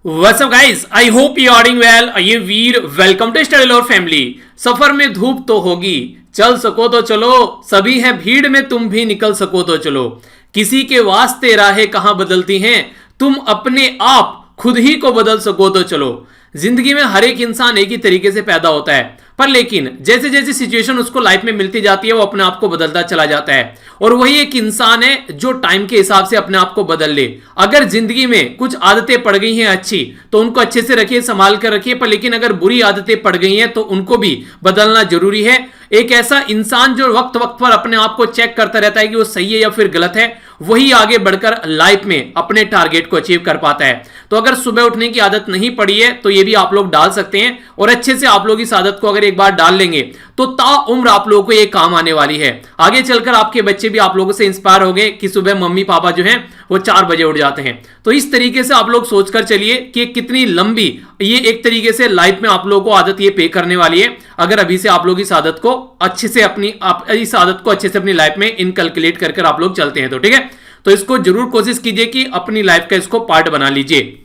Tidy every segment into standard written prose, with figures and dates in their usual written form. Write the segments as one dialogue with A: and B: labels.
A: What's up guys? I hope you are doing well. ये वीर welcome to study lover family. सफर में धूप तो होगी, चल सको तो चलो, सभी हैं भीड़ में तुम भी निकल सको तो चलो। किसी के वास्ते राहें कहां बदलती हैं, तुम अपने आप खुद ही को बदल सको तो चलो। जिंदगी में हर एक इंसान एक ही तरीके से पैदा होता है, पर लेकिन जैसे जैसे सिचुएशन उसको लाइफ में मिलती जाती है वो अपने आप को बदलता चला जाता है। और वही एक इंसान है जो टाइम के हिसाब से अपने आप को बदल ले। अगर जिंदगी में कुछ आदतें पड़ गई हैं अच्छी तो उनको अच्छे से रखिए, संभाल कर रखिए, पर लेकिन अगर बुरी आदतें पड़ गई हैं तो उनको भी बदलना जरूरी है। एक ऐसा इंसान जो वक्त वक्त पर अपने आप को चेक करता रहता है कि वो सही है या फिर गलत है, वही आगे बढ़कर लाइफ में अपने टारगेट को अचीव कर पाता है। तो अगर सुबह उठने की आदत नहीं पड़ी है तो ये भी आप लोग डाल सकते हैं, और अच्छे से आप लोग इस आदत को अगर एक बार डाल लेंगे तो ताउम्र आप लोगों को ये काम आने वाली है। आगे चलकर आपके बच्चे भी आप लोगों से इंस्पायर हो गए कि सुबह मम्मी पापा जो हैं वो 4 बजे उठ जाते हैं। तो इस तरीके से आप लोग सोचकर चलिए कि कितनी लंबी ये एक तरीके से लाइफ में आप लोगों को आदत ये पे करने वाली है, अगर अभी से आप लोग इस आदत को अच्छे से अपनी लाइफ में इनकलकुलेट कर आप लोग चलते हैं। तो ठीक है, तो इसको जरूर कोशिश कीजिए कि अपनी लाइफ का इसको पार्ट बना लीजिए।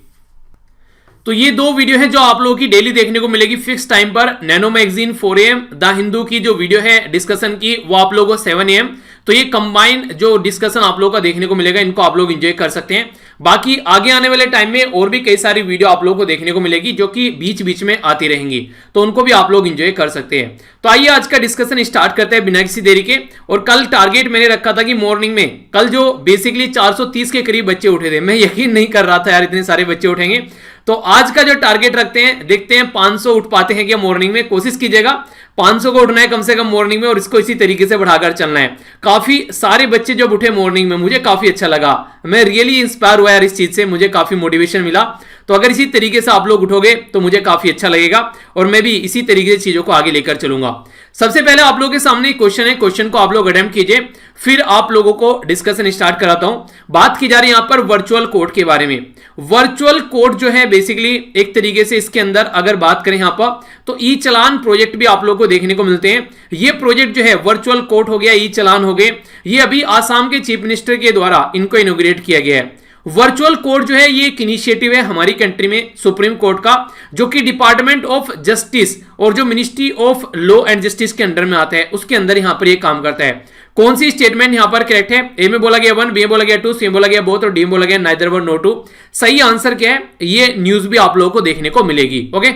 A: तो ये 2 वीडियो है जो आप लोगों की डेली देखने को मिलेगी फिक्स टाइम पर। Nano magazine 4 AM, the Hindu की जो वीडियो है डिस्कशन की वो आप लोगों को 7 AM। तो ये कंबाइन जो डिस्कशन आप लोगों का देखने को मिलेगा, इनको आप लोग एंजॉय कर सकते हैं। बाकी आगे आने वाले टाइम में और भी कई सारी वीडियो आप लोगों को देखने को मिलेगी जो कि बीच बीच में आती रहेंगी, तो उनको भी आप लोग एंजॉय कर सकते हैं। तो आइए आज का डिस्कशन स्टार्ट करते हैं बिना किसी देरी के। और कल टारगेट मैंने रखा था कि मॉर्निंग में कल जो बेसिकली 430 के करीब बच्चे उठे थे, मैं यकीन नहीं कर रहा था यार इतने सारे बच्चे उठेंगे। तो आज का जो टारगेट रखते हैं, देखते हैं 500 उठ पाते हैं क्या मॉर्निंग में। कोशिश कीजिएगा 500 को उठना है कम से कम मॉर्निंग में, और इसको इसी तरीके से बढ़ाकर चलना है। काफी सारे बच्चे जब उठे मॉर्निंग में मुझे काफी अच्छा लगा, मैं रियली इंस्पायर हुआ यार इस चीज से, मुझे काफी मोटिवेशन मिला। तो अगर इसी तरीके से आप लोग उठोगे तो मुझे काफी अच्छा लगेगा, और मैं भी इसी तरीके से चीजों को आगे लेकर चलूंगा। सबसे पहले आप लोगों के सामने क्वेश्चन है, क्वेश्चन को आप लोग अटेम्प्ट कीजिए, फिर आप लोगों को डिस्कशन स्टार्ट कराता हूं। बात की जा रही है यहां पर वर्चुअल कोड के बारे में। वर्चुअल कोड जो है बेसिकली एक तरीके से इसके अंदर अगर बात करें यहां पर तो ई चलान प्रोजेक्ट भी आप लोगों को देखने को मिलते हैं। ये प्रोजेक्ट जो है वर्चुअल कोड हो गया, ई चलान हो गए, ये अभी आसाम के चीफ मिनिस्टर के द्वारा इनको इनोग्रेट किया गया है। वर्चुअल कोर्ट जो है ये एक इनिशिएटिव है हमारी कंट्री में सुप्रीम कोर्ट का, जो कि डिपार्टमेंट ऑफ जस्टिस और जो ministry of law and justice के अंडर में आता है उसके अंदर यहां पर ये काम करता है। कौन सी स्टेटमेंट यहां पर करेक्ट है? ए में बोला गया 1, बी में बोला गया 2, सी में बोला गया बोथ, और डी में बोला गया नाइदर 1 नो 2। सही आंसर क्या है ये न्यूज भी आप लोगों को देखने को मिलेगी। ओके,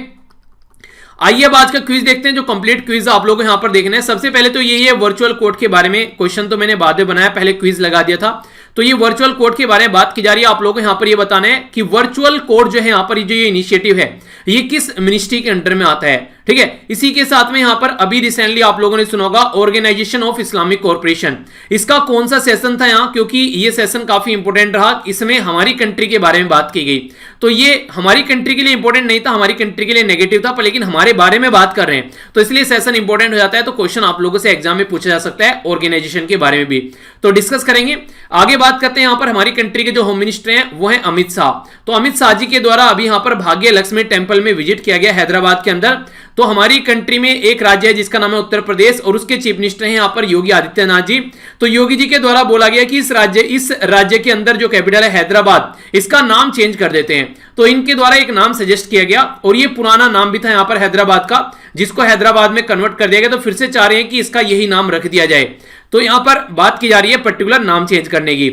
A: आइए अब आज का क्विज देखते हैं, जो कंप्लीट क्विज आप लोगों को यहां पर देखना है। सबसे पहले तो यही है वर्चुअल कोर्ट के बारे में, क्वेश्चन तो मैंने बाद में बनाया, पहले क्विज लगा दिया था। तो ये वर्चुअल कोड के बारे में बात की जा रही है। आप लोगों को यहां पर ये बताना है कि वर्चुअल कोड जो है यहां पर जो ये इनिशिएटिव है ये किस मिनिस्ट्री के अंडर में आता है। ठीक है, इसी के साथ में यहां पर अभी रिसेंटली आप लोगों ने सुना होगा ऑर्गेनाइजेशन ऑफ इस्लामिक कॉर्पोरेशन, इसका कौन सा सेशन था यहां, क्योंकि ये सेशन काफी इंपोर्टेंट रहा, इसमें हमारी कंट्री के बारे में बात की गई। तो ये हमारी कंट्री के लिए इंपोर्टेंट नहीं था, हमारी कंट्री के लिए नेगेटिव था, पर लेकिन हमारे बारे में बात कर रहे हैं तो इसलिए सेशन इंपोर्टेंट हो जाता है। तो क्वेश्चन आप लोगों से एग्जाम में पूछा जा सकता है ऑर्गेनाइजेशन के बारे में भी, तो डिस्कस करेंगे। आगे बात करते हैं यहां पर हमारी कंट्री के जो होम मिनिस्टर हैं वो है अमित शाह। तो अमित शाह जी के द्वारा अभी यहां पर भाग्य लक्ष्मी टेंपल में विजिट किया गया हैदराबाद के अंदर। तो हमारी कंट्री में एक राज्य है जिसका नाम है उत्तर प्रदेश, और उसके चीफ मिनिस्टर हैं यहां पर योगी आदित्यनाथ जी। तो योगी जी के द्वारा बोला गया कि इस राज्य के अंदर जो कैपिटल है हैदराबाद, इसका नाम चेंज कर देते हैं। तो इनके द्वारा एक नाम सजेस्ट किया गया, और ये पुराना नाम भी था यहां पर हैदराबाद का, जिसको हैदराबाद में कन्वर्ट कर दिया गया। तो फिर से चाह रहे हैं कि इसका यही नाम रख दिया जाए। तो यहां पर बात की जा रही है पर्टिकुलर नाम चेंज करने की।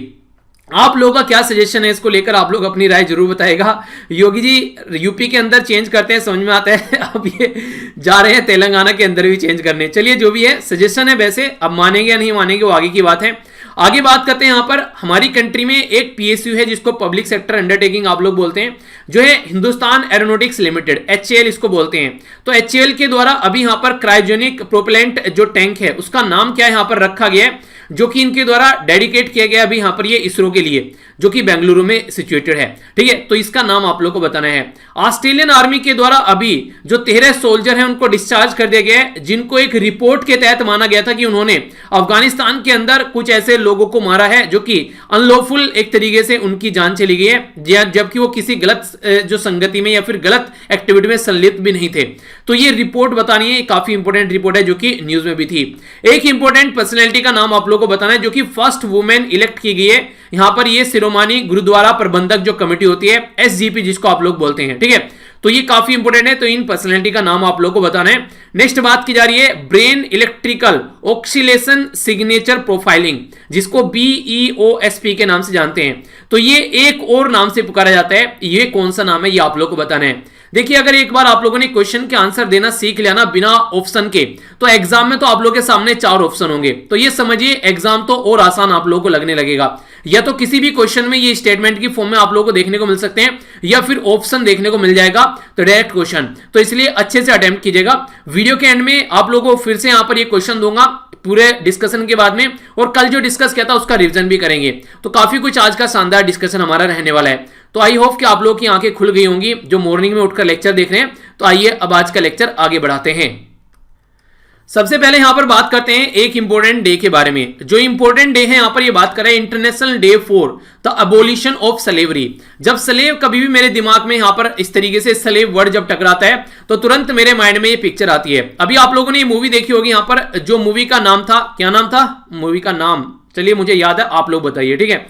A: आप लोगों का क्या सजेशन है इसको लेकर, आप लोग अपनी राय जरूर बताएगा। योगी जी यूपी के अंदर चेंज करते हैं समझ में आता है, अब ये जा रहे हैं तेलंगाना के अंदर भी चेंज करने। चलिए जो भी है सजेशन है, वैसे अब मानेंगे या नहीं मानेंगे वो आगे की बात है। आगे बात करते हैं यहां पर हमारी कंट्री में एक PSU है जिसको पब्लिक सेक्टर अंडरटेकिंग आप लोग बोलते हैं, जो है हिंदुस्तान एरोनॉटिक्स लिमिटेड, HAL इसको बोलते हैं। तो HAL के द्वारा अभी यहां पर क्रायोजेनिक प्रोपेलेंट जो टैंक है उसका नाम क्या यहां पर रखा गया है, जो कि इनके द्वारा डेडिकेट किया गया अभी यहां पर ये इसरो के लिए, जो कि बेंगलुरु में सिचुएटेड है। ठीक है, तो इसका नाम आप लोग को बताना है। ऑस्ट्रेलियन आर्मी के द्वारा अभी जो 13 सोल्जर हैं उनको डिस्चार्ज कर दिया गया है, जिनको एक रिपोर्ट के तहत माना गया था कि उन्होंने अफगानिस्तान के अंदर कुछ ऐसे लोगों को मारा है, जो कि अनलॉफुल एक तरीके से उनकी जान चली गई है, जबकि वो किसी गलत जो संगति में या फिर गलत एक्टिविटी में संलिप्त भी नहीं थे। तो ये रिपोर्ट बतानी है, काफी इंपॉर्टेंट रिपोर्ट है जो कि न्यूज में भी थी। एक इंपॉर्टेंट पर्सनैलिटी का नाम आप लोगों को बताना है जो कि फर्स्ट वुमेन इलेक्ट की गई है यहां पर, ये शिरोमणि गुरुद्वारा प्रबंधक जो कमेटी होती है, SGP जिसको आप लोग बोलते हैं, ठीक है। तो ये काफी इंपॉर्टेंट है, तो इन पर्सनैलिटी का नाम आप लोगों को बताना है। नेक्स्ट बात की जा रही है brain electrical oscillation signature profiling, जिसको BEOSP के नाम से जानते हैं। तो ये एक और नाम से पुकारा जाता है, ये कौन सा नाम है ये आप लोग को बताना है। देखिए, अगर एक बार आप लोगों ने क्वेश्चन के आंसर देना सीख लिया ना बिना ऑप्शन के, तो एग्जाम में तो आप लोगों के सामने 4 ऑप्शन होंगे। तो ये समझिए एग्जाम तो और आसान आप लोगों को लगने लगेगा। या तो किसी भी क्वेश्चन में ये स्टेटमेंट की फॉर्म में आप लोगों को देखने को मिल सकते हैं, या फिर ऑप्शन देखने को मिल जाएगा तो डायरेक्ट क्वेश्चन। तो इसलिए अच्छे से अटेम्प्ट कीजिएगा। वीडियो के एंड में आप लोगों को फिर से यहां पर ये क्वेश्चन दूंगा पूरे डिस्कशन के बाद में, और कल जो डिस्कस किया था उसका रिवीजन भी करेंगे। तो काफी कुछ आज का शानदार डिस्कशन हमारा रहने वाला है। तो आई होप कि आप लोगों की आंखें खुल गई होंगी जो मॉर्निंग में उठकर लेक्चर देख रहे हैं। तो आइए अब आज का लेक्चर आगे बढ़ाते हैं। सबसे पहले यहां पर बात करते हैं एक इंपॉर्टेंट डे के बारे में। जो इंपॉर्टेंट डे है यहां पर ये बात कर रहे हैं international day for the abolition of slavery. जब स्लेव, कभी भी मेरे दिमाग में यहां पर इस तरीके से स्लेव वर्ड जब टकराता है तो तुरंत मेरे माइंड में ये पिक्चर आती है। अभी आप लोगों ने ये मूवी देखी होगी, यहां पर जो मूवी का नाम था, क्या नाम था मूवी का नाम, चलिए मुझे याद है, आप लोग बताइए, ठीक है।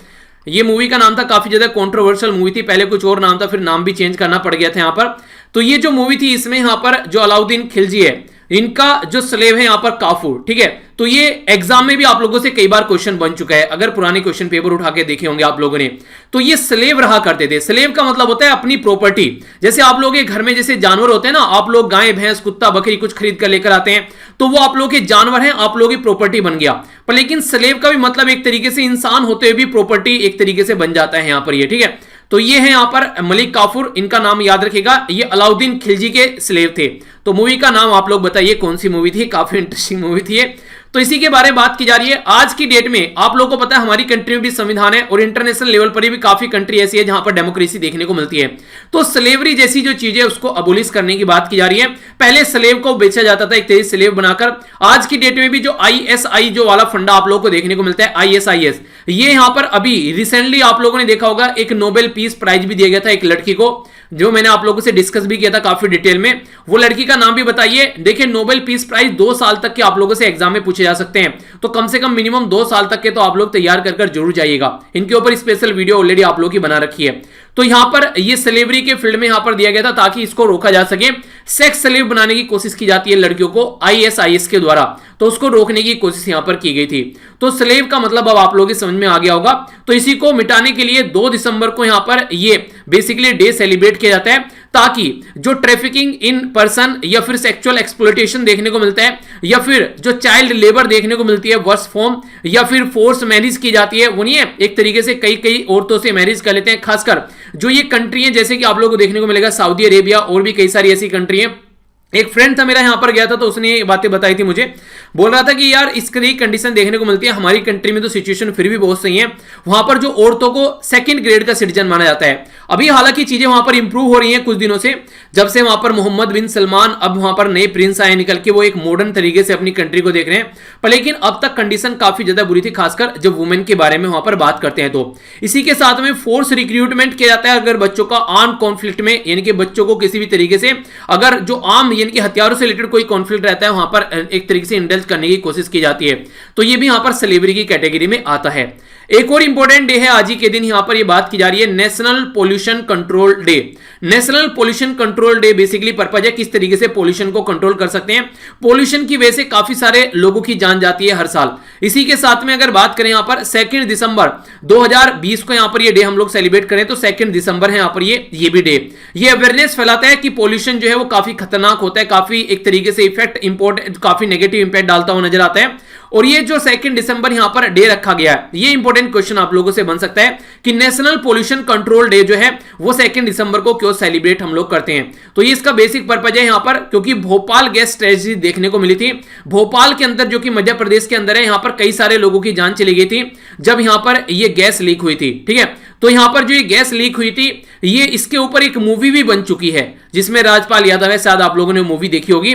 A: ये मूवी का नाम था, काफी ज्यादा कंट्रोवर्शियल मूवी थी, पहले कुछ और नाम था, फिर नाम भी चेंज करना पड़ गया था यहां पर। तो ये जो मूवी थी इसमें यहां पर जो अलाउद्दीन खिलजी है, इनका जो स्लेव है यहां पर काफूर, ठीक है। तो ये एग्जाम में भी आप लोगों से कई बार क्वेश्चन बन चुका है, अगर पुराने क्वेश्चन पेपर उठा के देखे होंगे आप लोगों ने। तो ये स्लेव रहा करते थे। स्लेव का मतलब होता है अपनी प्रॉपर्टी। जैसे आप लोग के घर में जैसे जानवर होते हैं ना, आप लोग गाय भैंस कुत्ता बकरी कुछ खरीद कर लेकर आते हैं, तो वो आप लोग के जानवर हैं, आप लोगों की प्रॉपर्टी बन गया। पर लेकिन स्लेव का भी मतलब एक तरीके से इंसान होते हुए भी प्रॉपर्टी एक तरीके से बन जाता है यहां पर ये, ठीक है। तो ये है यहां पर मलिक काफूर, इनका नाम याद रखिएगा, ये अलाउद्दीन खिलजी के स्लेव थे। तो मूवी का नाम आप लोग बताइए कौन सी मूवी थी, काफी इंटरेस्टिंग मूवी थी ये। तो इसी के बारे में बात की जा रही है। आज की डेट में आप लोगों को पता है हमारी कंट्री में भी संविधान है, और इंटरनेशनल लेवल पर भी काफी कंट्री ऐसी है जहां पर डेमोक्रेसी देखने को मिलती है। तो स्लेवरी जैसी जो चीजें उसको अबोलिश करने की बात की जा रही है। पहले स्लेव को बेचा जाता था एक तरीके से स्लेव बनाकर। आज की डेट में भी जो ISI जो वाला फंडा आप लोगों को देखने को मिलता है, ISIS, ये यहां पर अभी रिसेंटली आप लोगों ने देखा होगा एक नोबेल पीस प्राइज भी दिया गया था एक लड़की को, जो मैंने आप लोगों से डिस्कस भी किया था काफी डिटेल में। वो लड़की का नाम भी बताइए। देखिए, नोबेल पीस प्राइज 2 साल तक के आप लोगों से एग्जाम में पूछे जा सकते हैं, तो कम से कम मिनिमम 2 साल तक के तो आप लोग तैयार कर जरूर जाइएगा। इनके ऊपर स्पेशल वीडियो ऑलरेडी आप लोग की बना रखी है। तो यहां पर ये स्लेवरी के फील्ड में यहां पर दिया गया था ताकि इसको रोका जा सके। सेक्स स्लेव बनाने की कोशिश की जाती है लड़कियों को ISIS के द्वारा, तो उसको रोकने की कोशिश यहां पर की गई थी। तो स्लेव का मतलब अब आप लोगों की समझ में आ गया होगा। तो इसी को मिटाने के लिए 2 दिसंबर को यहां पर ये बेसिकली डे सेलिब्रेट किया जाता है, ताकि जो ट्रैफिकिंग इन पर्सन या फिर सेक्सुअल एक्सप्लॉयटेशन देखने को मिलता है, या फिर जो चाइल्ड लेबर देखने को मिलती है वर्स फॉर्म, या फिर फोर्स मैरिज की जाती है, वो नहीं है एक तरीके से कई औरतों से मैरिज कर लेते हैं। खासकर जो ये कंट्री है, जैसे कि आप लोगों को देखने को मिलेगा सऊदी अरेबिया, और भी कई सारी ऐसी कंट्री है। एक फ्रेंड था मेरा यहां पर गया था, तो उसने ये बातें बताई थी मुझे, बोल रहा था कि यार इसकी कंडीशन देखने को मिलती है हमारी कंट्री में, तो सिचुएशन फिर भी बहुत सही है। वहां पर जो औरतों को 2nd ग्रेड का सिटीजन माना जाता है। अभी हालांकि चीजें वहां पर इंप्रूव हो रही हैं कुछ दिनों से, जब से वहां पर मोहम्मद बिन सलमान अब वहां पर नए प्रिंस आए निकल के, वो एक मॉडर्न तरीके से अपनी कंट्री को देख रहे हैं। पर लेकिन अब तक कंडीशन काफी ज्यादा बुरी थी, खासकर जब वुमेन के बारे में वहां पर बात करते हैं। तो इसी के साथ में फोर्स रिक्रूटमेंट किया जाता है अगर बच्चों का आर्म कॉन्फ्लिक्ट में, यानी कि बच्चों को किसी भी तरीके से अगर जो आर्म यानी कि हथियारों से रिलेटेड कोई कॉन्फ्लिक्ट रहता है, वहां पर एक तरीके से इंडल्ज करने की कोशिश की जाती है। तो ये भी यहां पर स्लेवरी की कैटेगरी में आता है। एक और इंपॉर्टेंट डे है आज ही के दिन, यहां पर ये बात की जा रही है national pollution control day. National pollution control day basically purpose है किस तरीके से पोल्यूशन को कंट्रोल कर सकते हैं। पोल्यूशन की वजह से काफी सारे लोगों की जान जाती है हर साल। इसी के साथ में अगर बात करें यहां पर 2 दिसंबर 2020 को यहां पर ये डे हम लोग सेलिब्रेट करें, तो 2 दिसंबर है यहां पर ये भी डे। ये अवेयरनेस फैलाता है कि पोल्यूशन जो है वो काफी खतरनाक होता है, काफी एक तरीके से इफेक्ट इंपॉर्टेंट, काफी नेगेटिव इंपैक्ट डालता हुआ नजर आता है। और ये जो 2 दिसंबर यहां पर डे रखा गया है, ये इंपॉर्टेंट क्वेश्चन आप लोगों से बन सकता है कि नेशनल पोल्यूशन कंट्रोल डे जो है वो 2 दिसंबर को क्यों सेलिब्रेट हम लोग करते हैं। तो ये इसका बेसिक पर्पज है यहां पर, क्योंकि भोपाल गैस ट्रेजेडी देखने को मिली थी। भोपाल के अंदर जो कि मध्य प्रदेश के अंदर है, यहां पर कई सारे लोगों की जान चली गई थी जब यहां पर ये गैस लीक हुई थी, ठीक है। तो यहां पर जो ये गैस लीक हुई थी, ये इसके ऊपर एक मूवी भी बन चुकी है जिसमें राजपाल यादव है, शायद आप लोगों ने मूवी देखी होगी।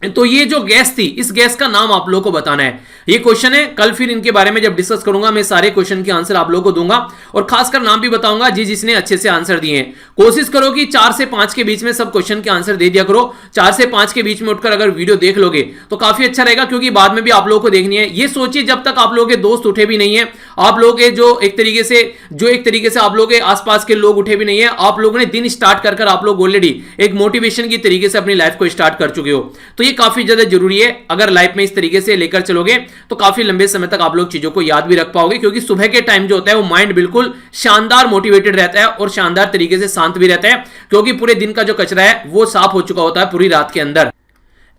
A: तो ये जो गैस थी, इस गैस का नाम आप लोगों को बताना है। ये क्वेश्चन है, कल फिर इनके बारे में जब डिस्कस करूंगा मैं सारे क्वेश्चन के आंसर आप लोगों को दूंगा और खासकर नाम भी बताऊंगा जिसने अच्छे से आंसर दिए हैं। कोशिश करो कि 4 से 5 के बीच में सब क्वेश्चन के आंसर दे दिया करो। 4 से 5 के बीच में उठकर अगर वीडियो देख लोगे तो काफी अच्छा रहेगा, क्योंकि बाद में भी आप लोगों को देखनी है। ये सोचिए जब तक आप लोगों के दोस्त उठे भी नहीं है, आप लोगों के जो एक तरीके से आप लोगों के आसपास के लोग उठे भी नहीं है, आप लोगों ने दिन स्टार्ट कर आप लोग ऑलरेडी एक मोटिवेशन की तरीके से अपनी लाइफ को स्टार्ट कर चुके हो। तो ये काफी ज्यादा जरूरी है। अगर लाइफ में इस तरीके से लेकर चलोगे तो काफी लंबे समय तक आप लोग चीजों को याद भी रख पाओगे, क्योंकि सुबह के टाइम जो होता है वो माइंड बिल्कुल शानदार मोटिवेटेड रहता है और शानदार तरीके से शांत भी रहता है, क्योंकि पूरे दिन का जो कचरा है वो साफ हो चुका होता है पूरी रात के अंदर।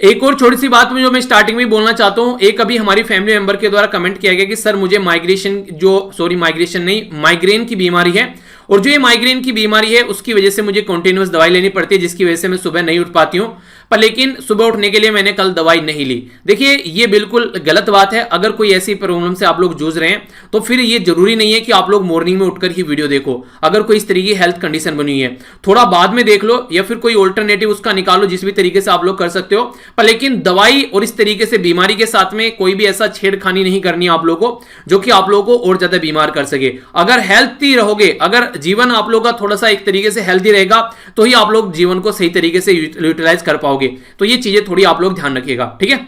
A: एक और छोटी सी बात में जो मैं स्टार्टिंग में बोलना चाहता हूं, एक अभी हमारी फैमिली मेंबर के द्वारा कमेंट किया गया कि सर मुझे माइग्रेन की बीमारी है, और जो ये माइग्रेन की बीमारी है उसकी वजह से मुझे कंटिन्यूअस दवाई लेनी पड़ती है, जिसकी वजह से मैं सुबह नहीं उठ पाती हूं। पर लेकिन सुबह उठने के लिए मैंने कल दवाई नहीं ली। देखिए ये बिल्कुल गलत बात है। अगर कोई ऐसी प्रॉब्लम से आप लोग जूझ रहे हैं तो फिर ये जरूरी नहीं है कि आप लोग मॉर्निंग में उठकर ही वीडियो देखो। अगर कोई इस तरीके की हेल्थ कंडीशन बनी हुई है थोड़ा बाद में देख लो, या फिर कोई ऑल्टरनेटिव उसका निकालो, जिस भी तरीके से आप लोग कर सकते हो। पर लेकिन दवाई और इस तरीके से बीमारी के साथ में कोई भी ऐसा छेड़खानी नहीं करनी है आप लोगों को जो कि आप लोगों को और ज्यादा बीमार कर सके। अगर हेल्थी रहोगे, अगर जीवन आप लोगों का थोड़ा सा एक तरीके से हेल्थी रहेगा तो ही आप लोग जीवन को सही तरीके से यूटिलाइज कर पाओगे। तो ये चीजें थोड़ी आप लोग ध्यान रखिएगा, ठीक है।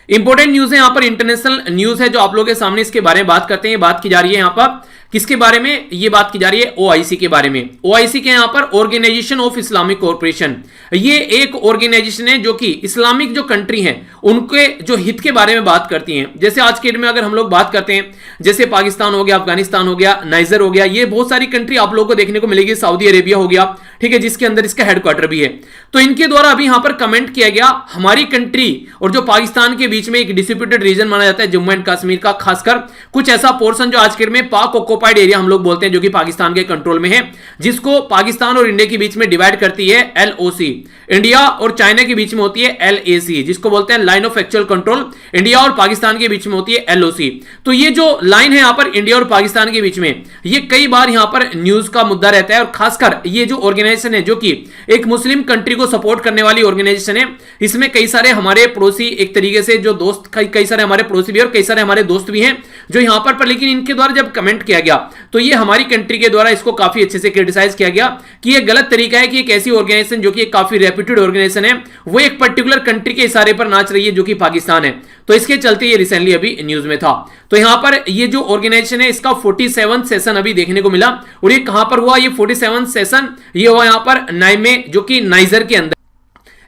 A: इंपॉर्टेंट न्यूज है यहाँ पर, इंटरनेशनल न्यूज है जो आप लोगों के सामने इसके बारे में बात करते हैं। बात की जा रही है यहाँ पर किसके बारे में, ये बात की जा रही है ओआईसी के बारे में। ओआईसी के यहाँ पर ऑर्गेनाइजेशन ऑफ इस्लामिक कॉर्पोरेशन, ये एक ऑर्गेनाइजेशन है जो कि इस्लामिक जो कंट्री हैं उनके जो हित के बारे में बात करती हैं। जैसे आज के डेट में अगर हम लोग बात करते हैं, जैसे पाकिस्तान हो गया, अफगानिस्तान हो गया, नाइजर हो गया, ये बहुत सारी कंट्री आप लोगों को देखने को मिलेगी। सऊदी अरेबिया हो गया, ठीक है, जिसके अंदर इसका हेडक्वार्टर भी है। तो इनके द्वारा अभी यहां पर कमेंट किया गया, हमारी कंट्री और जो पाकिस्तान के बीच में एक डिस्प्यूटेड रीजन माना जाता है जम्मू एंड कश्मीर का, खासकर कुछ ऐसा पोर्शन जो आज के डेट में पाक ऑक्युपाइड एरिया हम लोग बोलते हैं, जो कि पाकिस्तान के कंट्रोल में है, जिसको पाकिस्तान और इंडिया के बीच में डिवाइड करती है एलओसी। इंडिया और चाइना के बीच में होती है एलएसी, जिसको बोलते हैं line of actual control. India और पाकिस्तान के बीच में होती है एलओसी। तो ये जो लाइन है यहां पर इंडिया और पाकिस्तान के बीच में, ये कई बार यहां पर न्यूज का मुद्दा रहता है। और खासकर ये जो ऑर्गेनाइजेशन है जो कि एक मुस्लिम कंट्री को सपोर्ट करने वाली ऑर्गेनाइजेशन है, इसमें कई सारे हमारे पड़ोसी एक तरीके से जो दोस्त, कई सारे हमारे पड़ोसी भी और कई सारे हमारे दोस्त भी हैं जो यहां पर लेकिन इनके द्वारा जब कमेंट किया गया तो ये हमारी कंट्री के द्वारा इसको काफी अच्छे से क्रिटिसाइज किया गया कि ये गलत तरीका है कि एक ऐसी ऑर्गेनाइजेशन जो कि एक काफी रेप्यूटेड ऑर्गेनाइजेशन है वो एक पर्टिकुलर कंट्री के इशारे पर नाच रही है जो कि पाकिस्तान है। तो इसके चलते ये रिसेंटली अभी न्यूज में था। तो यहां पर ये जो ऑर्गेनाइजेशन है इसका 47 सेशन अभी देखने को मिला। और ये कहां पर हुआ, ये 47 सेशन ये हुआ यहां पर नाइमे, जो कि नाइजर के अंदर।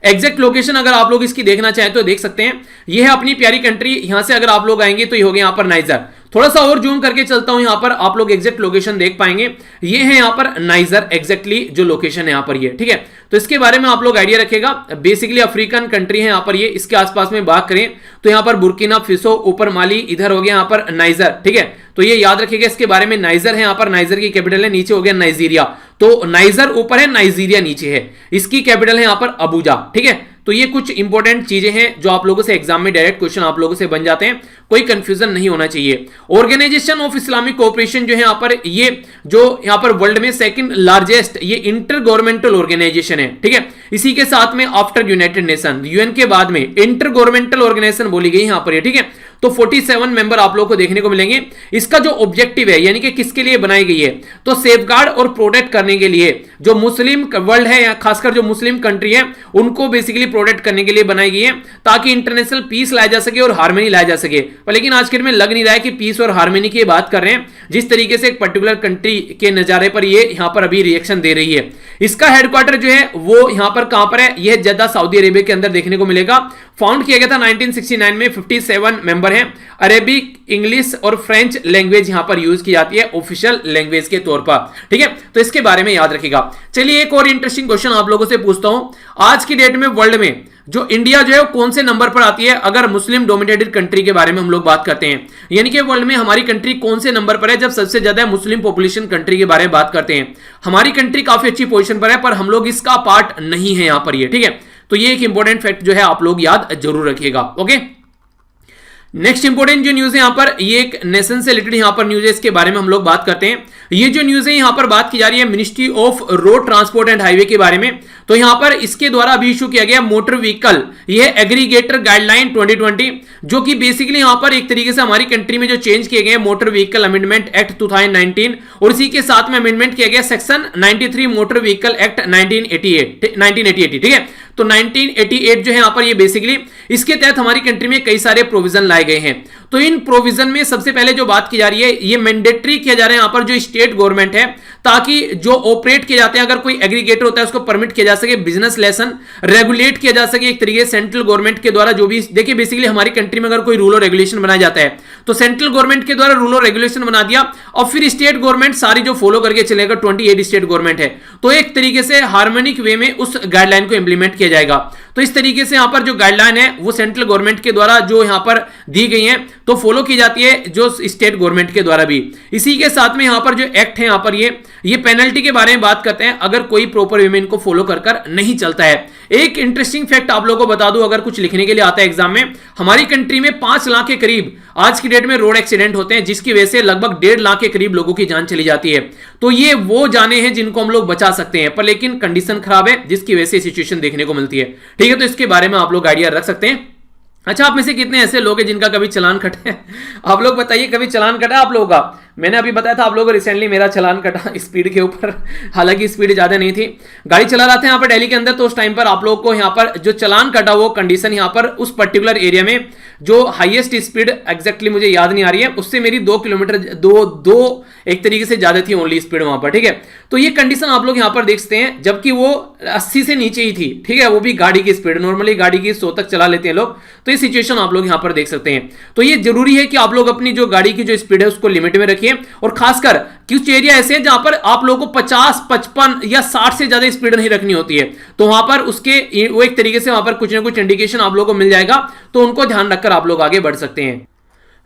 A: एग्जैक्ट लोकेशन अगर आप लोग इसकी देखना चाहें तो देख सकते हैं, ये है अपनी प्यारी कंट्री। यहां से अगर आप लोग आएंगे तो ये हो गया यहां पर नाइजर। थोड़ा सा और जूम करके चलता हूं, यहां पर आप लोग एग्जैक्ट लोकेशन देख पाएंगे। ये है यहां पर नाइजर, एग्जैक्टली जो लोकेशन है यहां पर ये, ठीक है। तो इसके बारे में आप लोग आइडिया रखेगा। बेसिकली अफ्रीकन कंट्री है यहां पर ये। इसके आसपास में बात करें तो यहां पर बुर्किना फासो, ऊपर माली, इधर हो गया यहां पर नाइजर, ठीक है। तो ये याद रखिएगा इसके बारे में। नाइजर है यहां पर, नाइजर की कैपिटल है, नीचे हो गया नाइजीरिया। तो नाइजर ऊपर है, नाइजीरिया नीचे है। इसकी कैपिटल है यहां पर अबूजा, ठीक है। तो ये कुछ इंपॉर्टेंट चीजें हैं जो आप लोगों से एग्जाम में डायरेक्ट क्वेश्चन आप लोगों से बन जाते हैं, कोई कंफ्यूजन नहीं होना चाहिए। ऑर्गेनाइजेशन ऑफ इस्लामिक कोऑपरेशन जो है यहां पर, ये जो यहां पर वर्ल्ड में सेकंड लार्जेस्ट ये इंटर गवर्नमेंटल ऑर्गेनाइजेशन है, ठीक है। इसी के साथ में आफ्टर यूनाइटेड नेशन, यूएन के बाद में इंटर गवर्नमेंटल ऑर्गेनाइजेशन बोली गई यहां पर, ठीक है। तो 47 मेंबर आप लोगों को देखने को मिलेंगे। इसका जो ऑब्जेक्टिव है, यानी कि किसके लिए बनाई गई है, तो सेफगार्ड और प्रोटेक्ट करने के लिए जो मुस्लिम वर्ल्ड है, या खासकर जो मुस्लिम कंट्री है, उनको बेसिकली प्रोटेक्ट करने के लिए बनाई गई है, ताकि इंटरनेशनल पीस लाया जा सके और हार्मनी लाया जा सके। पर लेकिन आज के दिन में लग नहीं रहा है कि पीस और हार्मनी की बात कर रहे हैं, जिस तरीके से एक पर्टिकुलर कंट्री के नजारे पर ये यहां पर अभी रिएक्शन दे रही है। इसका हेडक्वार्टर जो है वो यहां पर कहां पर है, यह जद्दा सऊदी अरेबिया के अंदर देखने को मिलेगा। फाउंड किया गया था 1969 में। 57 मेंबर हैं। अरेबिक, इंग्लिश और फ्रेंच लैंग्वेज यहां पर यूज की जाती है ऑफिशियल लैंग्वेज के तौर पर, ठीक है। तो इसके बारे में याद रखिएगा। चलिए एक और इंटरेस्टिंग क्वेश्चन आप लोगों से पूछता हूं, आज की डेट में वर्ल्ड में जो इंडिया जो है वो कौन से नंबर पर आती है अगर मुस्लिम डोमिनेटेड कंट्री के बारे में हम लोग बात करते हैं, यानी कि वर्ल्ड में हमारी कंट्री कौन से नंबर पर है जब सबसे ज्यादा मुस्लिम पॉपुलेशन कंट्री के बारे में बात करते हैं। हमारी कंट्री काफी अच्छी पोजीशन पर है, पर हम लोग इसका पार्ट नहीं है यहां पर ये, ठीक है। तो ये एक इंपॉर्टेंट फैक्ट जो है आप लोग याद जरूर रखिएगा, ओके। नेक्स्ट इंपॉर्टेंट जो न्यूज है यहां पर, ये एक नेशन से रिलेटेड यहां पर न्यूज है, इसके बारे में हम लोग बात करते हैं। ये जो न्यूज है यहां पर बात की जा रही है ministry of road transport and highway के बारे में। तो यहां पर इसके द्वारा अभी इशू किया गया मोटर व्हीकल यह एग्रीगेटर गाइडलाइन 2020, जो कि बेसिकली यहां पर एक तरीके से हमारी कंट्री में जो चेंज किए गए मोटर व्हीकल अमेंडमेंट एक्ट 2019 और इसी के साथ में अमेंडमेंट किया गया सेक्शन 93 मोटर व्हीकल एक्ट 1988, ठीक है। तो 1988 जो है यहां पर ये बेसिकली इसके तहत हमारी कंट्री में कई सारे प्रोविजन लाए गए हैं। तो इन प्रोविजन में सबसे पहले जो बात की जा रही है ये मैंडेटरी किया जा रहा है यहां पर जो स्टेट गवर्नमेंट है, ताकि जो ऑपरेट किए जाते हैं अगर कोई एग्रीगेटर होता है उसको परमिट किया जा सके, बिजनेस लाइसेंस रेगुलेट किया जा सके एक तरीके से सेंट्रल गवर्नमेंट के द्वारा। जो भी देखिए बेसिकली हमारी कंट्री में अगर कोई रूल और रेगुलेशन बनाया जाता है तो सेंट्रल गवर्नमेंट के द्वारा रूल और रेगुलेशन बना दिया और फिर स्टेट गवर्नमेंट सारी जो फॉलो करके चलेगा, 28 स्टेट गवर्नमेंट है, तो एक तरीके से हार्मोनिक वे में उस गाइडलाइन को इंप्लीमेंट किया जाएगा। तो इस तरीके से यहां पर जो गाइडलाइन है वो सेंट्रल गवर्नमेंट के द्वारा जो यहां पर दी गई है तो फॉलो की जाती है जो स्टेट गवर्नमेंट के द्वारा भी। इसी के साथ में यहां पर जो एक्ट है यहां पर ये पेनल्टी के बारे में बात करते हैं अगर कोई प्रॉपर वे में इनको फॉलो कर नहीं चलता है। एक इंटरेस्टिंग फैक्ट आप लोगों को बता दूं, अगर कुछ लिखने के लिए आता है एग्जाम में, हमारी कंट्री में 5 लाख के करीब आज की डेट में रोड एक्सीडेंट होते हैं, जिसकी वजह से लगभग 1.5 लाख के करीब लोगों की जान चली जाती है। तो ये वो जाने हैं जिनको हम लोग बचा सकते हैं, पर लेकिन कंडीशन खराब है जिसकी वजह से सिचुएशन देखने को मिलती है, ठीक है। तो इसके बारे में आप लोग आइडिया रख सकते हैं। अच्छा, आप में से कितने ऐसे लोग हैं जिनका कभी चालान कटा है? आप लोग बताइए, कभी चालान कटा आप लोगों का? मैंने अभी बताया था आप लोगों को रिसेंटली मेरा चालान कटा स्पीड के ऊपर, हालांकि स्पीड ज्यादा नहीं थी, गाड़ी चला रहा था यहाँ पर दिल्ली के अंदर, तो उस टाइम पर आप लोगों को यहाँ पर जो चालान कटा वो कंडीशन यहाँ पर उस पर्टिकुलर एरिया में जो हाईएस्ट स्पीड एग्जैक्टली मुझे याद नहीं आ रही है, उससे मेरी 2 किलोमीटर दो एक तरीके से ज्यादा थी ओनली स्पीड वहां पर, ठीक है। तो ये कंडीशन आप लोग यहाँ पर देख सकते हैं, जबकि वो 80 से नीचे ही थी, ठीक है, वो भी गाड़ी की स्पीड, नॉर्मली गाड़ी की 100 तक चला लेते हैं लोग। तो ये सिचुएशन आप लोग यहाँ पर देख सकते हैं। तो ये जरूरी है कि आप लोग अपनी जो गाड़ी की जो स्पीड है उसको लिमिट में रखिए, और खासकर कुछ एरिया ऐसे हैं जहां पर आप लोगों को 50, 55 या 60 से ज्यादा स्पीड नहीं रखनी होती है, तो वहां पर उसके वो एक तरीके से वहां पर कुछ ना कुछ इंडिकेशन आप लोगों को मिल जाएगा, तो उनको ध्यान रखकर आप लोग आगे बढ़ सकते हैं।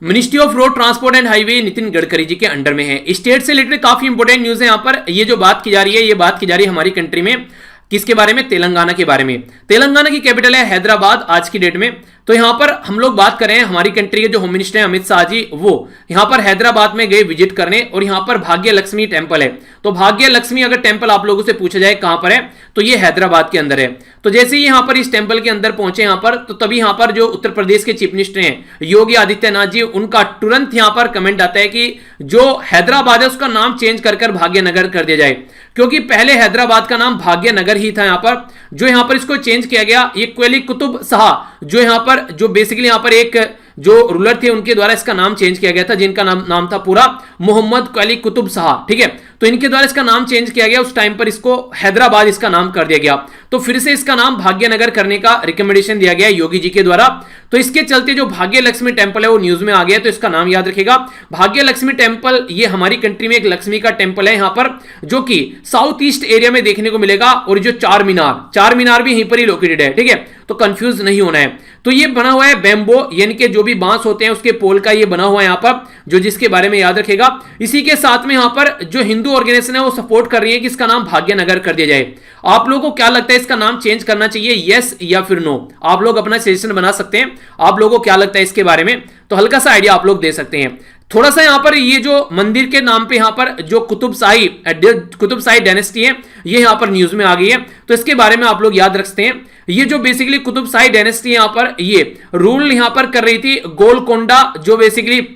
A: Ministry of road transport and highway Nitin Gadkari ji के अंडर में है। स्टेट से रिलेटेड काफी इंपोर्टेंट न्यूज है यहाँ पर। ये जो बात की जा रही है, ये बात की जा रही है हमारी कंट्री में किसके बारे में? तेलंगाना के बारे में। तेलंगाना की कैपिटल है हैदराबाद आज की डेट में। तो यहां पर हम लोग बात करें, हमारी कंट्री के जो होम मिनिस्टर हैं अमित शाह जी, वो यहां पर हैदराबाद में गए विजिट करने, और यहां पर भाग्य लक्ष्मी टेंपल है। तो भाग्य लक्ष्मी अगर टेंपल आप लोगों से पूछा जाए कहां पर है, तो ये हैदराबाद के अंदर है। तो जैसे ही यहां पर इस टेंपल के अंदर पहुंचे यहां पर, तो तभी यहां पर जो उत्तर प्रदेश के चीफ मिनिस्टर हैं योगी आदित्यनाथ जी, उनका तुरंत यहां पर कमेंट आता है कि जो हैदराबाद है उसका नाम चेंज कर भाग्यनगर कर दिया जाए, क्योंकि पहले हैदराबाद का नाम भाग्यनगर ही था। यहां पर जो यहां पर इसको चेंज किया गया, ये क्वेली कुतुब शाह जो यहां पर जो बेसिकली यहां पर एक जो रूलर थे उनके द्वारा इसका नाम चेंज किया गया था, जिनका नाम था पूरा मोहम्मद क्वेली कुतुब शाह, ठीक है। तो इनके द्वारा इसका नाम चेंज किया गया, उस टाइम पर इसको हैदराबाद इसका नाम कर दिया गया। तो फिर से इसका नाम भाग्यनगर करने का रिकमेंडेशन दिया गया योगी जी के द्वारा। तो इसके चलते जो भाग्य लक्ष्मी टेंपल है वो न्यूज में आ गया, तो इसका नाम याद रखिएगा, भाग्य लक्ष्मी टेंपल। ये हमारी कंट्री में एक लक्ष्मी का टेंपल है यहाँ पर, जो कि साउथ ईस्ट एरिया में देखने को मिलेगा। और जो चार मीनार भी यहीं पर ही लोकेटेड है, ठीक है, तो कंफ्यूज नहीं होना है। तो ये बना हुआ है बैम्बो, यानी कि जो भी बांस होते हैं उसके पोल का ये बना हुआ है यहाँ पर, जो जिसके बारे में याद रखेगा। इसी के साथ में यहाँ पर जो हिंदू ऑर्गेनाइजेशन है वो सपोर्ट कर रही है कि इसका नाम भाग्यनगर कर दिया जाए। आप लोगों को क्या लगता है, इसका नाम चेंज करना चाहिए, यस या फिर नो? आप लोग अपना सजेशन बना सकते हैं। आप लोगों को क्या लगता है इसके बारे में, तो हल्का सा आइडिया आप लोग दे सकते हैं। थोड़ा सा यहां पर ये जो मंदिर के नाम पे यहां पर जो कुतुब शाही डायनेस्टी है, ये यहां पर न्यूज में आ गई है, तो इसके बारे में आप लोग याद रखते हैं। ये जो बेसिकली कुतुब शाही डायनेस्टी यहां पर ये रूल यहां पर कर रही थी गोलकोंडा, जो बेसिकली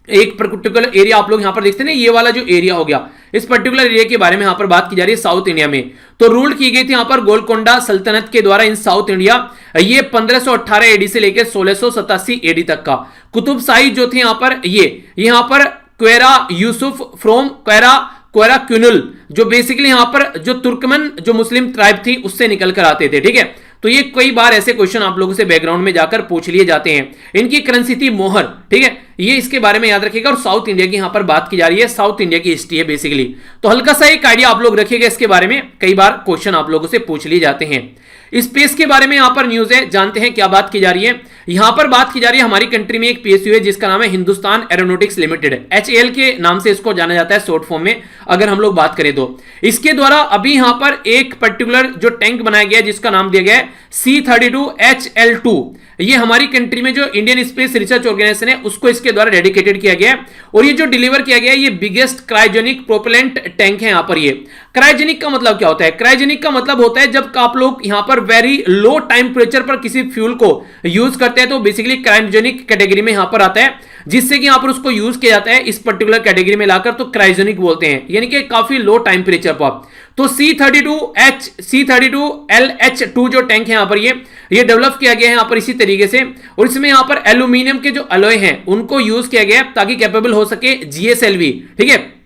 A: एक पर्टिकुलर एरिया आप लोग यहां पर देखते हैं, ये वाला जो एरिया हो गया, इस पर्टिकुलर एरिया के बारे में यहां पर बात की जा रही है साउथ इंडिया में। तो रूल की गई थी यहां पर गोलकोंडा सल्तनत के द्वारा इन साउथ इंडिया, ये 1518 एडी से लेकर 1687 एडी तक का। कुतुब शाही जो थे यहां पर, ये यहां पर क्वेरा यूसुफ फ्रॉम क्वेरा क्यूनुल, जो बेसिकली यहां पर जो तुर्कमन जो मुस्लिम ट्राइब थी उससे निकल कर आते थे, ठीक है। तो ये कई बार ऐसे क्वेश्चन आप लोगों से बैकग्राउंड में जाकर पूछ लिए जाते हैं। इनकी करेंसी थी मोहर, ठीक है, ये इसके बारे में याद रखिएगा। और साउथ इंडिया की यहां पर बात की जा रही है, साउथ इंडिया की हिस्ट्री है बेसिकली, तो हल्का सा एक आइडिया आप लोग रखिएगा इसके बारे में, कई बार क्वेश्चन आप लोगों से पूछ लिए जाते हैं। स्पेस के बारे में यहां पर न्यूज है, जानते हैं क्या बात की जा रही है। यहां पर बात की जा रही है हमारी कंट्री में एक पीएसयू है जिसका नाम है हिंदुस्तान एरोनॉटिक्स लिमिटेड, HAL के नाम से इसको जाना जाता है शॉर्ट फॉर्म में अगर हम लोग बात करें तो। इसके द्वारा अभी यहां पर एक पर्टिकुलर जो टैंक बनाया गया है जिसका नाम दिया गया है C-32HL2। ये हमारी कंट्री में जो इंडियन स्पेस रिसर्च ऑर्गेनाइजेशन है उसको इसके द्वारा डेडिकेटेड किया गया है। और ये जो डिलीवर किया गया है ये बिगेस्ट क्रायोजेनिक प्रोपेलेंट टैंक है। यहां पर ये क्रायोजेनिक का मतलब क्या होता है? क्रायोजेनिक का मतलब होता है जब आप लोग यहां पर वेरी लो टेम्परेचर पर किसी फ्यूल को यूज करते हैं तो बेसिकली क्रायोजेनिक कैटेगरी में यहां पर आता है, जिससे कि यहां पर उसको यूज किया जाता है इस पर्टिकुलर कैटेगरी में लाकर, तो क्रायोजेनिक बोलते हैं, यानी कि काफी लो टेम्परेचर पर। तो C32LH2 जो टैंक है यहां पर ये डेवलप किया गया है यहां पर इसी तरीके से, और इसमें यहां पर एल्यूमिनियम के जो अलॉय हैं उनको यूज किया गया है ताकि कैपेबल हो सके GSLV, ठीक है,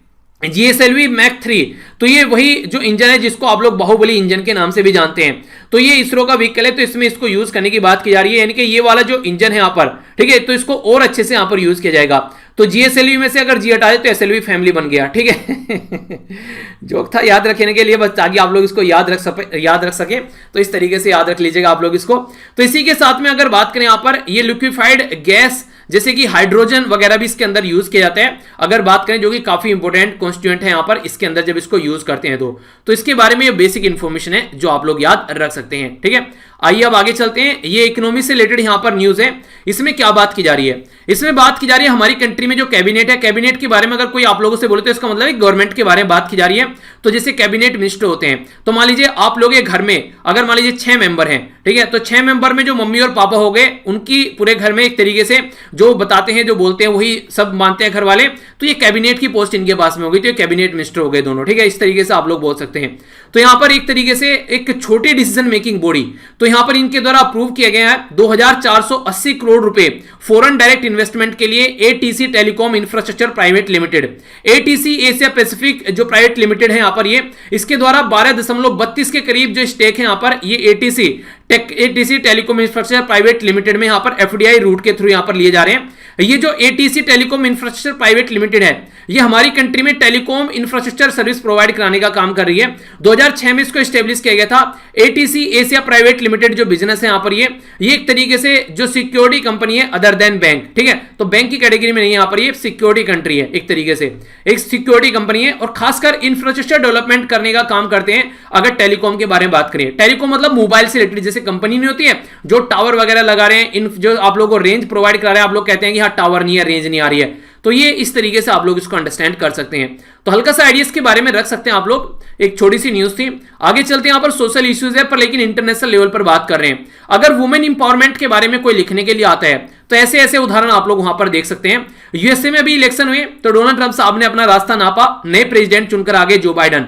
A: GSLV मैक 3। तो ये वही जो इंजन है जिसको आप लोग बाहुबली इंजन के नाम से भी जानते हैं। तो ये इसरो का व्हीकल है, तो इसमें इसको यूज करने की बात की जा रही है, यानी कि ये वाला जो इंजन है यहाँ पर, ठीक है, तो इसको और अच्छे से यहाँ पर यूज किया जाएगा। तो GSLV में से अगर G हटा जाए तो SLV फैमिली बन गया, ठीक है। जोक था याद रखने के लिए, बस ताकि आप लोग इसको याद रख सके, तो इस तरीके से याद रख लीजिएगा आप लोग इसको। तो इसी के साथ में अगर बात करें यहाँ पर, ये लिक्विफाइड गैस जैसे कि हाइड्रोजन वगैरह भी इसके अंदर यूज किया जाता है, अगर बात करें, जो कि काफी इंपॉर्टेंट कॉन्स्टिट्यूएंट है यहाँ पर इसके अंदर जब इसको यूज करते हैं तो इसके बारे में ये बेसिक इंफॉर्मेशन है जो आप लोग याद रख सकते हैं, ठीक है। आइए अब आगे चलते हैं। ये इकोनॉमी से रिलेटेड यहाँ पर न्यूज है। इसमें क्या बात की जा रही है? इसमें बात की जा रही है हमारी कंट्री में जो कैबिनेट है, कैबिनेट के बारे में अगर कोई आप लोगों से बोले तो इसका मतलब गवर्नमेंट के बारे में बात की जा रही है। तो जैसे कैबिनेट मिनिस्टर होते हैं, तो मान लीजिए आप लोग घर में अगर मान लीजिए 6 मेंबर हैं, ठीक है, तो 6 मेंबर में जो मम्मी और पापा हो गए, उनकी पूरे घर में एक तरीके से जो बताते हैं, जो बोलते हैं वही सब मानते हैं घर वाले, तो ये कैबिनेट की पोस्ट इनके पास में हो गई, तो ये कैबिनेट मिनिस्टर हो गए दोनों, ठीक है, इस तरीके से आप लोग बोल सकते हैं। तो यहां पर एक तरीके से एक छोटी डिसीजन मेकिंग बॉडी, तो यहां पर इनके द्वारा अप्रूव किया गया है 2480 करोड़ रुपए फॉरेन डायरेक्ट इन्वेस्टमेंट के लिए ATC telecom infrastructure private limited, ATC Asia Pacific जो प्राइवेट लिमिटेड है यहां पर, ये इसके द्वारा 12.32 के करीब जो स्टेक है यहां पर, ये ATC telecom infrastructure private limited में यहां पर FDI रूट के थ्रू यहां पर लिए जा रहे हैं। ये जो ATC telecom infrastructure private limited है, ये हमारी कंट्री में टेलीकॉम इंफ्रास्ट्रक्चर सर्विस प्रोवाइड कराने का काम कर रही है। 2006 में इसको एस्टेब्लिश किया गया था। ATC एशिया प्राइवेट लिमिटेड जो बिजनेस है यहां पर, ये एक तरीके से जो सिक्योरिटी कंपनी है अदर देन बैंक, ठीक है, तो बैंक की कैटेगरी में नहीं है यहां पर, ये सिक्योरिटी कंट्री है, एक तरीके से एक सिक्योरिटी कंपनी है, और खासकर इंफ्रास्ट्रक्चर डेवलपमेंट करने का काम करते हैं। अगर टेलीकॉम के बारे में बात करें, टेलीकॉम मतलब मोबाइल से रिलेटेड, जैसे कंपनी नहीं होती है जो टावर वगैरह लगा रहे हैं, जो आप लोगों को रेंज प्रोवाइड करा रहे हैं, आप लोग कहते हैं कि हाँ टावर नहीं है, रेंज नहीं आ रही है, तो ये इस तरीके से आप लोग इसको अंडरस्टैंड कर सकते हैं। तो हल्का सा आइडियाज के बारे में रख सकते हैं आप लोग, एक छोटी सी न्यूज थी। आगे चलते हैं, यहां पर सोशल इश्यूज है पर लेकिन इंटरनेशनल लेवल पर बात कर रहे हैं। अगर वुमेन इंपावरमेंट के बारे में कोई लिखने के लिए आता है तो ऐसे ऐसे उदाहरण आप लोग वहां पर देख सकते हैं। यूएसए में भी इलेक्शन हुए तो डोनाल्ड ट्रंप साहब ने अपना रास्ता नापा, नए प्रेसिडेंट चुनकर आगे जो बाइडन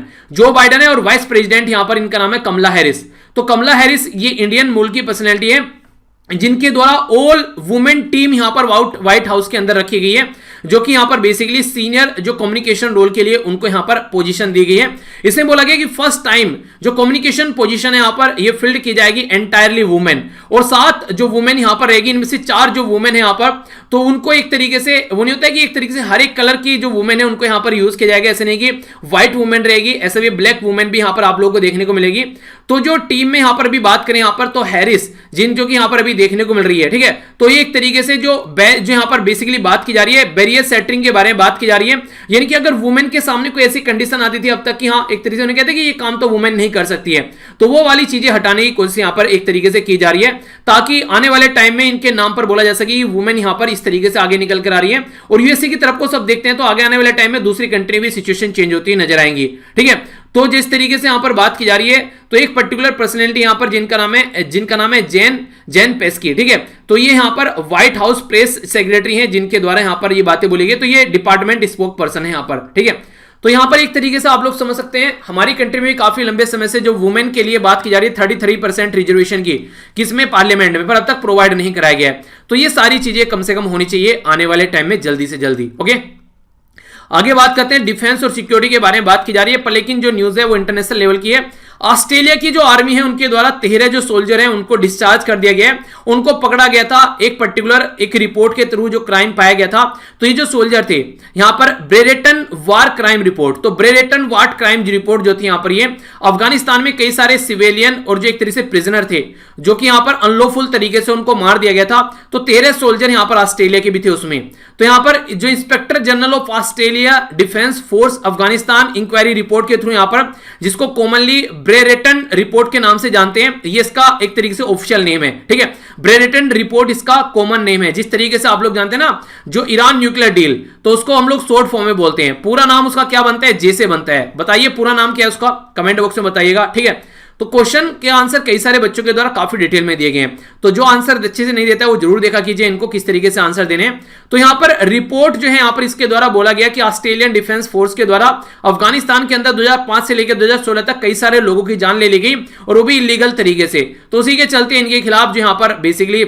A: है, और वाइस प्रेसिडेंट यहां पर इनका नाम है कमला हैरिस। तो कमला हैरिस ये इंडियन मूल की पर्सनैलिटी है जिनके द्वारा ऑल वुमेन टीम यहां पर व्हाइट हाउस के अंदर रखी गई है, जो कि यहां पर बेसिकली सीनियर जो कम्युनिकेशन रोल के लिए उनको यहां पर पोजीशन दी गई है। इसमें बोला गया कि फर्स्ट टाइम जो कम्युनिकेशन पोजीशन है यहां पर ये फिल्ड की जाएगी एंटायरली वुमेन, और 7 जो वुमेन यहां पर रहेगी, इनमें से 4 जो वुमेन है यहां पर, तो उनको एक तरीके से वो नहीं होता है कि एक तरीके से हर एक कलर की जो वुमेन है उनको यहां पर यूज किया जाएगा, ऐसे नहीं कि व्हाइट वुमेन रहेगी, ऐसे भी ब्लैक वुमेन भी यहां पर आप लोगों को देखने को मिलेगी। तो जो टीम में यहां पर भी बात करें यहां पर, तो हैरिस जो कि यहां पर अभी देखने को मिल रही है, ठीक है, तो ये एक तरीके से जो यहां पर बेसिकली बात की जा रही है बैरियर सेटरिंग के बारे में बात की जा रही है, यानी कि अगर वुमेन के सामने कोई ऐसी कंडीशन आती थी अब तक कि हाँ एक तरीके से उन्हें कहते हैं कि ये काम तो वुमेन नहीं कर सकती है, तो वो वाली चीजें हटाने की कोशिश यहां पर एक तरीके से की जा रही है, ताकि आने वाले टाइम में इनके नाम पर बोला जा सके वुमेन यहां पर इस तरीके से आगे निकल कर आ रही है। और यूएसए की तरफ को सब देखते हैं तो आगे आने वाले टाइम में दूसरी कंट्री में सिचुएशन चेंज होती नजर आएंगी, ठीक है। तो जिस तरीके से यहां पर बात की जा रही है, तो एक पर्टिकुलर पर्सनैलिटी यहां पर जिनका नाम है जेन पेस्की, ठीक है, तो ये यहां पर व्हाइट हाउस प्रेस सेक्रेटरी हैं जिनके द्वारा यहां पर ये बातें बोली गई, तो ये डिपार्टमेंट स्पोक पर्सन है यहां पर, ठीक है। तो यहां पर एक तरीके से आप लोग समझ सकते हैं हमारी कंट्री में काफी लंबे समय से जो वुमेन के लिए बात की जा रही है 33% रिजर्वेशन की, किसमें पार्लियामेंट में, पर अब तक प्रोवाइड नहीं कराया गया है। तो ये सारी चीजें कम से कम होनी चाहिए आने वाले टाइम में जल्दी से जल्दी, ओके। आगे बात करते हैं डिफेंस और सिक्योरिटी के बारे में बात की जा रही है, पर लेकिन जो न्यूज है वो इंटरनेशनल लेवल की है। ऑस्ट्रेलिया की जो आर्मी है उनके द्वारा 13 जो सोल्जर हैं उनको डिस्चार्ज कर दिया गया है, उनको पकड़ा गया था एक पर्टिकुलर एक रिपोर्ट के थ्रू जो क्राइम पाया गया था। तो ये जो सोल्जर थे यहां पर ब्रेरेटन वार क्राइम रिपोर्ट, तो ब्रेरेटन वार क्राइम रिपोर्ट जो थी यहां पर ये अफगानिस्तान में कई सारे सिविलियन और जो एक तरीके से प्रिजनर थे जो कि यहां पर अनलॉफुल तरीके से उनको मार दिया गया था। तो 13 सोल्जर यहां पर ऑस्ट्रेलिया के भी थे उसमें। तो यहां पर जो inspector general of Australia defence force Afghanistan inquiry report के थ्रू यहां पर, जिसको कॉमनली ब्रेरेटन रिपोर्ट के नाम से जानते हैं, ये इसका एक तरीके से ऑफिशियल नेम है, ठीक है। ब्रेरेटन रिपोर्ट इसका कॉमन नेम है। जिस तरीके से आप लोग जानते हैं ना जो ईरान न्यूक्लियर डील, तो उसको हम लोग शॉर्ट फॉर्म में बोलते हैं। पूरा नाम उसका क्या बनता है, जे से बनता है। बताइए पूरा नाम क्या है उसका, कमेंट बॉक्स में बताइएगा, ठीक है। तो क्वेश्चन के आंसर कई सारे बच्चों के द्वारा काफी डिटेल में दिए गए हैं, तो जो आंसर अच्छे से नहीं देता है वो जरूर देखा कीजिए इनको किस तरीके से आंसर देने हैं। तो यहां पर रिपोर्ट जो है यहां पर इसके द्वारा बोला गया कि ऑस्ट्रेलियन डिफेंस फोर्स के द्वारा अफगानिस्तान के अंदर 2005 से लेकर 2016 तक कई सारे लोगों की जान ले ली गई, और वो भी इलीगल तरीके से। तो उसी के चलते इनके खिलाफ जो यहां पर बेसिकली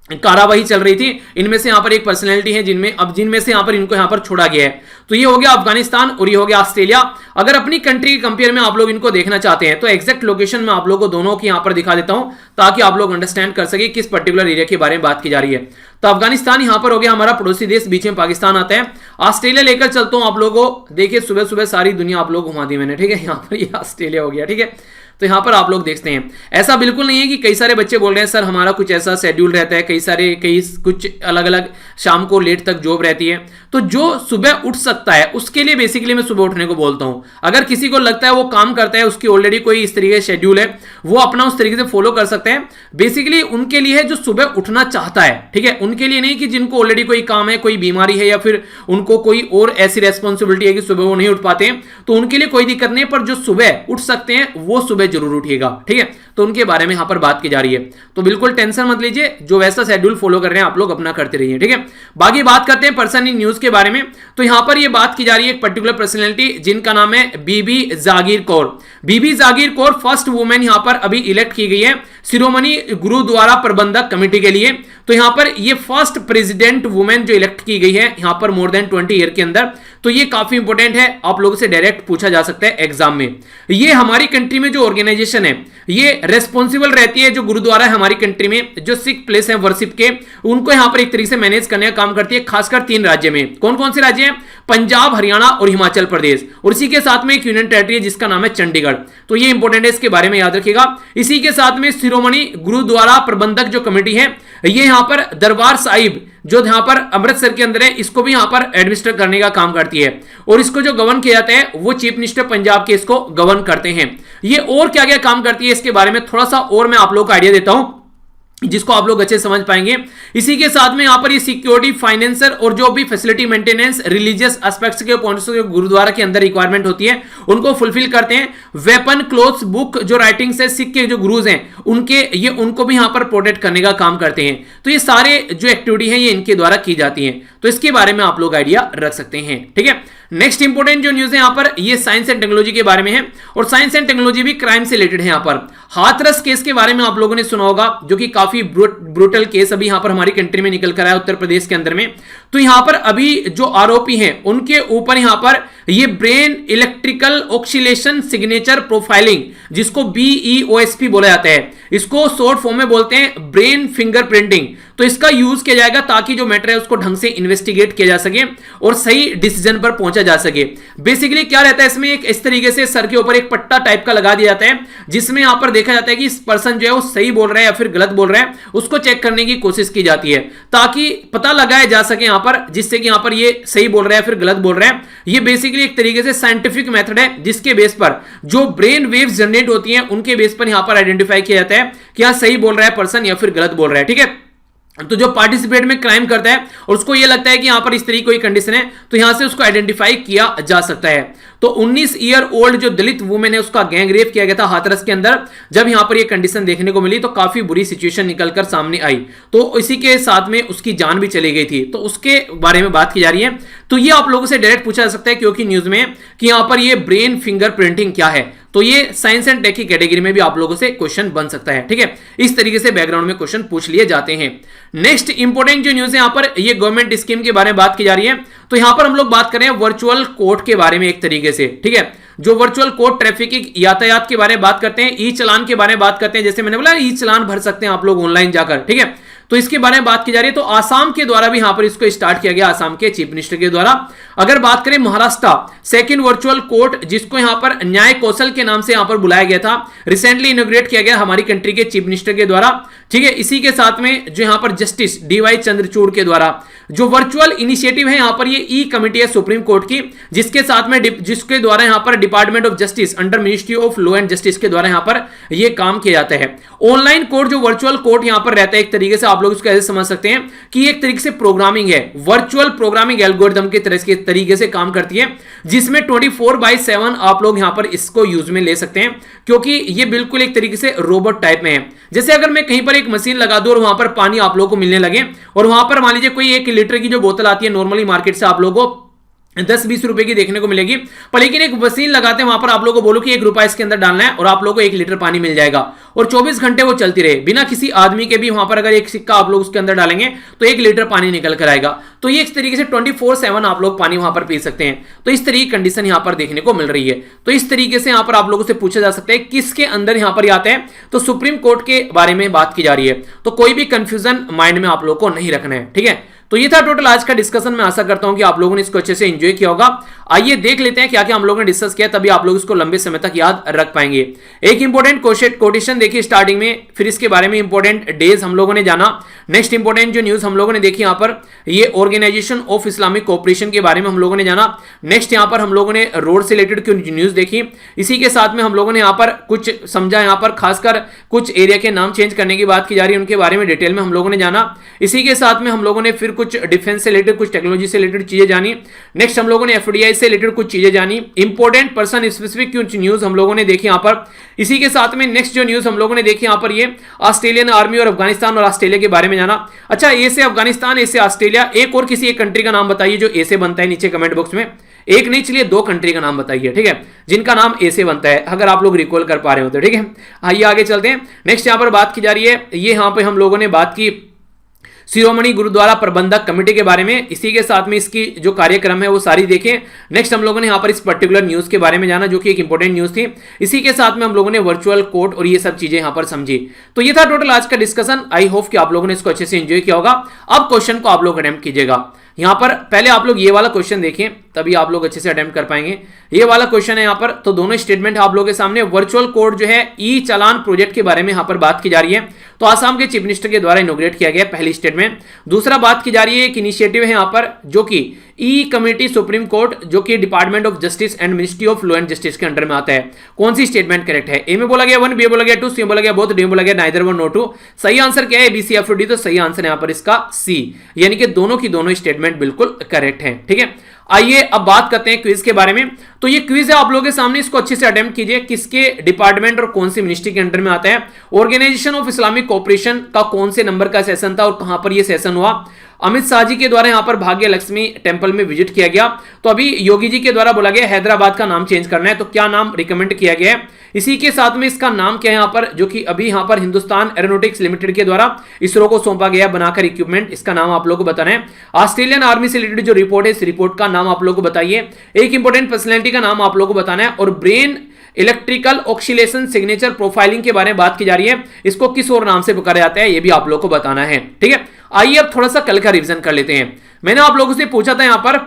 A: कार्रवाई चल रही थी। इनमें से यहां पर एक पर्सनैलिटी है जिनमें से यहां पर इनको यहां पर छोड़ा गया है। तो ये हो गया अफगानिस्तान और ये हो गया ऑस्ट्रेलिया। अगर अपनी कंट्री के कंपेयर में आप लोग इनको देखना चाहते हैं तो एग्जैक्ट लोकेशन में आप लोगों को दोनों की यहां पर दिखा देता हूं, ताकि आप लोग अंडरस्टैंड कर सके किस पर्टिकुलर एरिया के बारे में बात की जा रही है। तो अफगानिस्तान यहां पर हो गया हमारा पड़ोसी देश, बीच में पाकिस्तान आता है। ऑस्ट्रेलिया लेकर चलता हूं आप लोगों को, देखिए सुबह सुबह सारी दुनिया आप लोग घुमा दी मैंने, ठीक है। यहां पर ये ऑस्ट्रेलिया हो गया, ठीक है। तो यहां पर आप लोग देखते हैं, ऐसा बिल्कुल नहीं है कि कई सारे बच्चे बोल रहे हैं सर हमारा कुछ ऐसा शेड्यूल रहता है, कई कुछ अलग अलग शाम को लेट तक जॉब रहती है। तो जो सुबह उठ सकता है उसके लिए बेसिकली मैं सुबह उठने को बोलता हूं। अगर किसी को लगता है वो काम करता है, उसकी ऑलरेडी कोई इस तरीके का शेड्यूल है, वो अपना उस तरीके से फॉलो कर सकते हैं। बेसिकली उनके लिए है जो सुबह उठना चाहता है, ठीक है। उनके लिए नहीं कि जिनको ऑलरेडी कोई काम है, कोई बीमारी है, या फिर उनको कोई और ऐसी रेस्पॉन्सिबिलिटी है कि सुबह वो नहीं उठ पाते हैं, तो उनके लिए कोई दिक्कत नहीं। पर जो सुबह उठ सकते हैं वो सुबह जरूर उठिएगा, ठीक है। तो उनके बारे में यहां पर बात की जा रही है, तो बिल्कुल टेंशन मत लीजिए, जो वैसा शेड्यूल फॉलो कर रहे हैं आप लोग अपना करते रहिए, ठीक है। बाकी बात करते हैं पर्सन इन न्यूज के बारे में। तो यहां पर ये बात की जा रही है एक पर्टिकुलर पर्सनैलिटी जिनका नाम है बीबी जागीर कौर। बीबी जागीर कौर फर्स्ट वुमेन यहां पर अभी इलेक्ट की गई है शिरोमणि गुरुद्वारा प्रबंधक कमेटी के लिए। तो यहां पर ये फर्स्ट प्रेसिडेंट वुमेन जो इलेक्ट की गई है यहां पर मोर देन 20 ईयर के अंदर। तो ये काफी इंपॉर्टेंट है, आप लोगों से डायरेक्ट पूछा जा सकता है एग्जाम में। ये हमारी कंट्री में जो ऑर्गेनाइजेशन है ये रेस्पॉन्सिबल रहती है, जो गुरुद्वारा है हमारी कंट्री में, जो सिख प्लेस है वर्शिप के, उनको यहां पर एक तरीके से मैनेज करने का काम करती है, खासकर 3 राज्य में। कौन कौन से राज्य हैं? पंजाब, हरियाणा और हिमाचल प्रदेश, और इसी के साथ में एक यूनियन टेरिटरी है जिसका नाम है चंडीगढ़। तो ये इंपॉर्टेंट है, इसके बारे में याद रखिएगा। इसी के साथ में शिरोमणि गुरुद्वारा प्रबंधक जो कमेटी है, ये यहां पर दरबार साहिब जो यहां पर अमृतसर के अंदर है, इसको भी यहां पर एडमिनिस्टर करने का काम करती है, और इसको जो गवर्न किया जाता है वो चीफ मिनिस्टर पंजाब के इसको गवर्न करते हैं। ये और क्या क्या काम करती है इसके बारे में थोड़ा सा और मैं आप लोगों को आइडिया देता हूं, जिसको आप लोग अच्छे समझ पाएंगे। इसी के साथ में यहां पर ये सिक्योरिटी, फाइनेंसर और जो भी फैसिलिटी मेंटेनेंस, रिलीजियस एस्पेक्ट्स के पॉइंट्स जो गुरुद्वारा के अंदर रिक्वायरमेंट होती है उनको फुलफिल करते हैं। वेपन, क्लोथ्स, बुक जो राइटिंग्स है सिख के जो गुरुज हैं उनको भी यहां पर प्रोटेक्ट करने का काम करते हैं। तो ये सारे जो एक्टिविटी है ये इनके द्वारा की जाती है, तो इसके बारे में आप लोग आइडिया रख सकते हैं, ठीक है। नेक्स्ट इंपोर्टेंट जो न्यूज है यहां पर ये साइंस एंड टेक्नोलॉजी के बारे में है, और साइंस एंड टेक्नोलॉजी भी क्राइम से रिलेटेड है। यहां पर हाथरस केस के बारे में आप लोगों ने सुना होगा, जो कि काफी ब्रूटल केस अभी यहां पर हमारी कंट्री में निकल कर आया उत्तर प्रदेश के अंदर में। तो यहां पर अभी जो आरोपी हैं उनके ऊपर यहां पर ये brain electrical oscillation signature profiling, जिसको BEOSP बोला जाता है, इसको शॉर्ट फॉर्म में बोलते हैं ब्रेन फिंगरप्रिंटिंग। तो इसका यूज किया जाएगा ताकि जो मैटर है उसको ढंग से इन्वेस्टिगेट किया जा सके और सही डिसीजन पर पहुंचा जा सके। बेसिकली क्या रहता है इसमें, एक इस तरीके से सर के ऊपर एक पट्टा टाइप का लगा दिया जाता है, जिसमें यहां पर देखा जाता है कि इस पर्सन जो है वो सही बोल रहा है या फिर गलत बोल रहा है, उसको चेक करने की कोशिश की जाती है ताकि पता लगाया जा सके यहां पर, जिससे कि यहां पर ये सही बोल रहा है फिर गलत बोल रहा है। ये बेसिकली एक तरीके से साइंटिफिक मेथड है, जिसके बेस पर जो ब्रेन वेव्स जनरेट होती हैं उनके बेस पर यहां पर आइडेंटिफाई किया जाता है कि यहां सही बोल रहा है पर्सन या फिर गलत बोल रहा है, ठीक है। तो जो पार्टिसिपेट में क्राइम करता है और उसको ये लगता है कि यहां पर इस तरीके कोई कंडीशन है, तो यहां से उसको आइडेंटिफाई किया जा सकता है। तो 19 ईयर ओल्ड जो दलित वुमेन है उसका गैंग रेप किया गया था हाथरस के अंदर। जब यहां पर ये कंडीशन देखने को मिली तो काफी बुरी सिचुएशन निकलकर सामने आई, तो इसी के साथ में उसकी जान भी चली गई थी। तो उसके बारे में बात की जा रही है। तो ये आप लोगों से डायरेक्ट पूछा जा सकता है क्योंकि न्यूज में कि यहां पर ये ब्रेन फिंगर प्रिंटिंग क्या है, तो ये साइंस एंड टेक की कैटेगरी में भी आप लोगों से क्वेश्चन बन सकता है, ठीक है। इस तरीके से बैकग्राउंड में क्वेश्चन पूछ लिए जाते हैं। नेक्स्ट इंपोर्टेंट जो न्यूज है यहां पर ये गवर्नमेंट स्कीम के बारे में बात की जा रही है। तो यहां पर हम लोग बात करें वर्चुअल कोर्ट के बारे में एक तरीके से, ठीक है। जो वर्चुअल कोर्ट ट्रैफिकिंग यातायात के बारे में बात करते हैं, ई चालान के बारे में बात करते हैं। जैसे मैंने बोला ई चालान भर सकते हैं आप लोग ऑनलाइन जाकर, ठीक है। तो इसके बारे में बात की जा रही है। तो आसाम के द्वारा भी यहां पर इसको स्टार्ट किया गया, आसाम के चीफ मिनिस्टर के द्वारा। अगर बात करें महाराष्ट्र, सेकंड वर्चुअल कोर्ट जिसको यहां पर न्याय कौशल के नाम से यहां पर बुलाया गया था, रिसेंटली इनॉग्रेट किया गया हमारी कंट्री के चीफ मिनिस्टर के द्वारा, ठीक है। इसी के साथ में जो यहां पर जस्टिस डीवाई चंद्रचूड़ के द्वारा जो वर्चुअल इनिशिएटिव है, यहां पर ये ई कमेटी है सुप्रीम कोर्ट की, जिसके साथ में जिसके द्वारा यहां पर department of justice under ministry of law and justice के द्वारा यहां पर ये काम किया जाता है। ऑनलाइन कोर्ट जो वर्चुअल कोर्ट यहां पर रहता है, एक तरीके से आप लोग इसको ऐसे समझ सकते हैं कि एक तरीके से प्रोग्रामिंग है, वर्चुअल प्रोग्रामिंग एल्गोरिथम के तरीके से काम करती है, जिसमें 24/7 आप लोग यहां पर इसको यूज में ले सकते हैं, क्योंकि ये बिल्कुल एक तरीके से रोबोट टाइप में है। जैसे अगर मैं कहीं पर एक मशीन लगा दूं और वहां पर पानी आप लोगों को मिलने लगे, और वहां पर मान लीजिए कोई 1 लीटर की जो बोतल आती है नॉर्मली मार्केट से आप लोगों को 10-20 रुपए की देखने को मिलेगी, पर लेकिन एक मशीन लगाते हैं वहां पर आप लोगों को बोलो कि 1 रुपया इसके अंदर डालना है और आप लोगों को 1 लीटर पानी मिल जाएगा, और 24 घंटे वो चलती रहे बिना किसी आदमी के भी। वहां पर अगर एक सिक्का आप लोग उसके अंदर डालेंगे तो 1 लीटर पानी निकल कर आएगा। तो ये इस तरीके से 24/7 आप लोग पानी वहां पर पी सकते हैं। तो इस तरीके की कंडीशन यहां पर देखने को मिल रही है। तो इस तरीके से यहां पर आप लोगों से पूछा जा सकता है किसके अंदर यहां पर आता है, तो सुप्रीम कोर्ट के बारे में बात की जा रही है। तो कोई भी कंफ्यूजन माइंड में आप लोग को नहीं रखना है, ठीक है। तो ये था टोटल आज का डिस्कशन। मैं आशा करता हूं कि आप लोगों ने इसको अच्छे से एंजॉय किया होगा। आइए देख लेते हैं क्या क्या हम लोगों ने डिस्कस किया, तभी आप लोग इसको लंबे समय तक याद रख पाएंगे। एक इंपॉर्टेंट कोटेशन देखिए स्टार्टिंग में, फिर इसके बारे में इंपॉर्टेंट डेज हम लोगों ने जाना। नेक्स्ट इंपॉर्टेंट जो न्यूज हम लोगों ने देखी यहां पर, ये ऑर्गेनाइजेशन ऑफ इस्लामिक कोऑपरेशन के बारे में हम लोगों ने जाना। नेक्स्ट यहां पर हम लोगों ने रोड से रिलेटेड कुछ न्यूज देखी। इसी के साथ में हम लोगों ने यहां पर कुछ समझा, यहां पर खासकर कुछ एरिया के नाम चेंज करने की बात की जा रही है, उनके बारे में डिटेल में हम लोगों ने जाना। इसी के साथ में हम लोगों ने फिर कुछ डिफेंस से रिलेटेड, कुछ टेक्नोलॉजी से रिलेटेड चीजें जानी। नेक्स्ट हम लोगों ने एफडीआई से रिलेटेड कुछ चीजें जानी। इंपॉर्टेंट पर्सन स्पेसिफिक कुछ न्यूज हम लोगों ने देखी यहां पर। इसी के साथ में नेक्स्ट जो न्यूज हम लोगों ने देखी यहां पर, ये ऑस्ट्रेलियन आर्मी और अफगानिस्तान और ऑस्ट्रेलिया के बारे में जाना। अच्छा, ए से अफगानिस्तान, ए से ऑस्ट्रेलिया, एक और किसी एक कंट्री का नाम बताइए जो ए से बनता है, नीचे कमेंट बॉक्स में। एक नहीं, चलिए 2 कंट्री का नाम बताइए, ठीक है, जिनका नाम ए से बनता है, अगर आप लोग रिकॉल कर पा रहे हो तो, ठीक है। आइए आगे चलते हैं। नेक्स्ट यहां पर बात की जा रही है, ये यहां पे हम लोगों ने बात की शिरोमणि गुरुद्वारा प्रबंधक कमेटी के बारे में। इसी के साथ में इसकी जो कार्यक्रम है वो सारी देखें। नेक्स्ट हम लोगों ने यहाँ पर इस पर्टिकुलर न्यूज के बारे में जाना, जो कि एक इंपॉर्टेंट न्यूज थी। इसी के साथ में हम लोगों ने वर्चुअल कोर्ट और ये सब चीजें यहाँ पर समझी। तो ये था टोटल आज का डिस्कशन। आई होप कि आप लोगों ने इसको अच्छे से एंजॉय किया होगा। अब क्वेश्चन को आप लोग अटेम्प्ट कीजिएगा। यहां पर पहले आप लोग ये वाला क्वेश्चन देखें, तभी आप लोग अच्छे से अटेम्प्ट कर पाएंगे। ये वाला क्वेश्चन है यहां पर, तो दोनों स्टेटमेंट आप लोगों के सामने। वर्चुअल कोर्ट जो है ई चालान प्रोजेक्ट के बारे में यहां पर बात की जा रही है, तो आसाम के चीफ मिनिस्टर के द्वारा इनॉग्रेट किया गया पहली स्टेटमेंट। दूसरा बात की जा रही है एक इनिशिएटिव है यहां पर, जो कि ई कमेटी सुप्रीम कोर्ट, जो कि department of justice and ministry of law and justice के अंडर में आता है। कौन सी स्टेटमेंट करेक्ट है? ए में बोला गया 1, बी में बोला गया 2, सी में बोला गया बोथ, डी में बोला गया नाइदर 1 नॉट 2। सही आंसर क्या है? B C F D. तो सही आंसर यहां पर इसका सी, यानी कि दोनों की दोनों स्टेटमेंट बिल्कुल करेक्ट है, ठीक है। आइए अब बात करते हैं क्विज के बारे में। तो ये क्विज है आप लोगों के सामने, इसको अच्छे से अटेम्प्ट कीजिए। किसके डिपार्टमेंट और कौन सी मिनिस्ट्री के अंडर में आता है? ऑर्गेनाइजेशन ऑफ इस्लामिक कोऑपरेशन का कौन से नंबर का सेशन था और कहां पर यह सेशन हुआ? अमित शाह जी के द्वारा यहां पर भाग्य लक्ष्मी टेंपल में विजिट किया गया। तो अभी योगी जी के द्वारा बोला गया हैदराबाद का नाम चेंज करना है, तो क्या नाम रिकमेंड किया गया है? इसी के साथ में इसका नाम क्या है यहां पर, जो कि अभी यहां पर हिंदुस्तान एरोनॉटिक्स लिमिटेड के द्वारा इसरो को सौंपा गया बनाकर इक्विपमेंट, इसका नाम आप लोगों को बताना है। ऑस्ट्रेलियन आर्मी से रिलेटेड जो रिपोर्ट है, इस रिपोर्ट का नाम आप लोगों को बताइए। एक इंपॉर्टेंट पर्सनैलिटी का नाम आप लोगों को बताना है, और brain electrical oscillation signature profiling के बारे में बात की जा रही है, इसको किस और नाम से पुकारा जाता है, ये भी आप लोग को बताना है, ठीक है। आइए अब थोड़ा सा कल का रिवीजन कर लेते हैं। मैंने आप लोगों से पूछा था यहां पर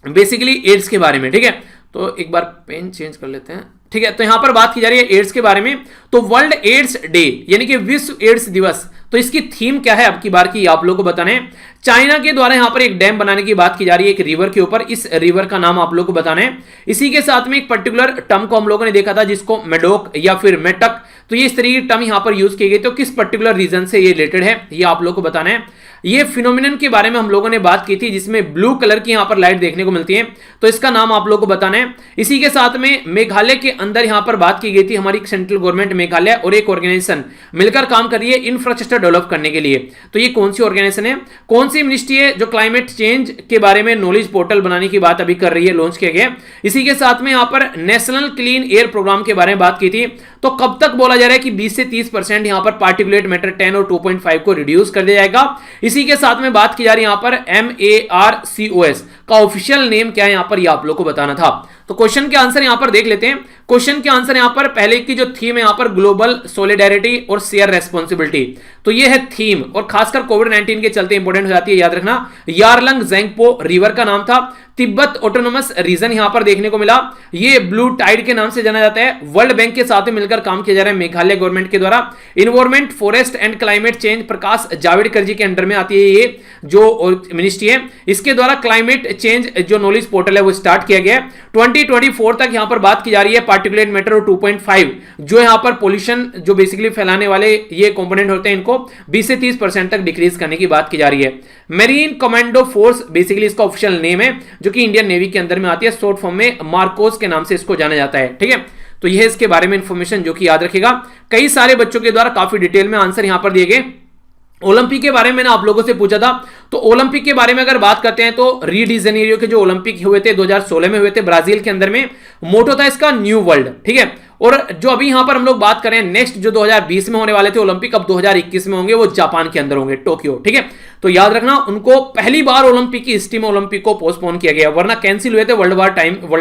A: बेसिकली एड्स के बारे में, ठीक है। तो एक बार पेन चेंज कर लेते हैं, ठीक है। तो यहां पर बात की जा रही है एड्स के बारे में। तो वर्ल्ड एड्स डे यानी कि विश्व एड्स दिवस, तो इसकी थीम क्या है अब की बार की, आप लोगों को बताना है। चाइना के द्वारा यहां पर एक डैम बनाने की बात की जा रही है एक रिवर के ऊपर, इस रिवर का नाम आप लोगों को बताना है। इसी के साथ में एक पर्टिकुलर टर्म को हम लोगों ने देखा था जिसको मेडोक या फिर मेटक, तो ये इस तरीके की टर्म यहां पर यूज की गई, तो किस पर्टिकुलर रीजन से ये रिलेटेड है ये आप लोगों को बताना है। ये फिनोमिनन के बारे में हम लोगों ने बात की थी जिसमें ब्लू कलर की यहां पर लाइट देखने को मिलती है, तो इसका नाम आप लोगों को बताना है। इसी के साथ में मेघालय के अंदर यहां पर बात की गई थी, हमारी सेंट्रल गवर्नमेंट मेघालय और एक ऑर्गेनाइजेशन मिलकर काम कर रही है इंफ्रास्ट्रक्चर डेवलप करने के लिए। तो ये कौन सी ऑर्गेनाइजेशन है, कौन सी मिनिस्ट्री है जो क्लाइमेट चेंज के बारे में नॉलेज पोर्टल बनाने की बात अभी कर रही है, लॉन्च किया गया। इसी के साथ में यहां पर नेशनल क्लीन एयर प्रोग्राम के बारे में बात की थी, तो कब तक बोला जा रहा है कि 20 से 30% यहां पर पार्टिकुलेट मैटर 10 और 2.5 को रिड्यूस कर दिया जाएगा। इसी के साथ में बात की जा रही है यहां पर MARCOS का ऑफिशियल नेम क्या है यहां पर, ये आप लोग को बताना था। तो क्वेश्चन के आंसर यहां पर देख लेते हैं। क्वेश्चन के आंसर यहां पर पहले की जो थीम है यहां पर ग्लोबल सोलिडेरिटी और शेयर रेस्पॉन्सिबिलिटी। तो ये है थीम, और खासकर कोविड-19 के चलते इंपॉर्टेंट हो जाती है, याद रखना। यारलंग ज़ेंगपो रिवर का नाम था। तिब्बत ऑटोनोमस रीजन यहां पर देखने को मिला, ये ब्लू टाइड के नाम से जाना जाता है। वर्ल्ड बैंक के साथ मिलकर काम किया जा रहा है मेघालय गवर्नमेंट के द्वारा। Environment, forest and climate change Prakash Javadekar ji के अंडर में आती है ये जो मिनिस्ट्री है। इसके द्वारा क्लाइमेट चेंज जो नॉलेज पोर्टल है वो स्टार्ट किया गया है। 2024 तक यहां पर बात की जा रही है पार्टिकुलेट मैटर और 2.5 जो यहां पर पोल्यूशन जो बेसिकली फैलाने वाले ये कंपोनेंट होते हैं, इनको 20 से 30% तक डिक्रीज करने की बात की जा रही है। मेरीन कमांडो फोर्स बेसिकली इसका ऑफिशियल नेम है, जो कि इंडियन नेवी के अंदर में आती है। शॉर्ट फॉर्म में मार्कोस के नाम से इसको जाना जाता है, ठीक है। तो यह इसके बारे में इंफॉर्मेशन जो कि याद रखेगा। कई सारे बच्चों के द्वारा काफी डिटेल में आंसर यहां पर दिए गए। ओलंपिक के बारे में मैंने आप लोगों से पूछा था, तो ओलंपिक के बारे में अगर बात करते हैं तो री डी जेनेरियो के जो ओलंपिक हुए थे 2016 में हुए थे ब्राजील के अंदर में, मोटो था इसका न्यू वर्ल्ड, ठीक है। और जो अभी यहां पर हम लोग बात करें नेक्स्ट जो 2020 में होने वाले थे ओलंपिक, अब 2021 में होंगे, वो जापान के अंदर होंगे, टोक्यो, ठीक है। तो याद रखना, उनको पहली बार ओलंपिक की हिस्ट्री में ओलंपिक को पोस्टपोन किया गया, वरना कैंसिल हुए थे वर्ल्ड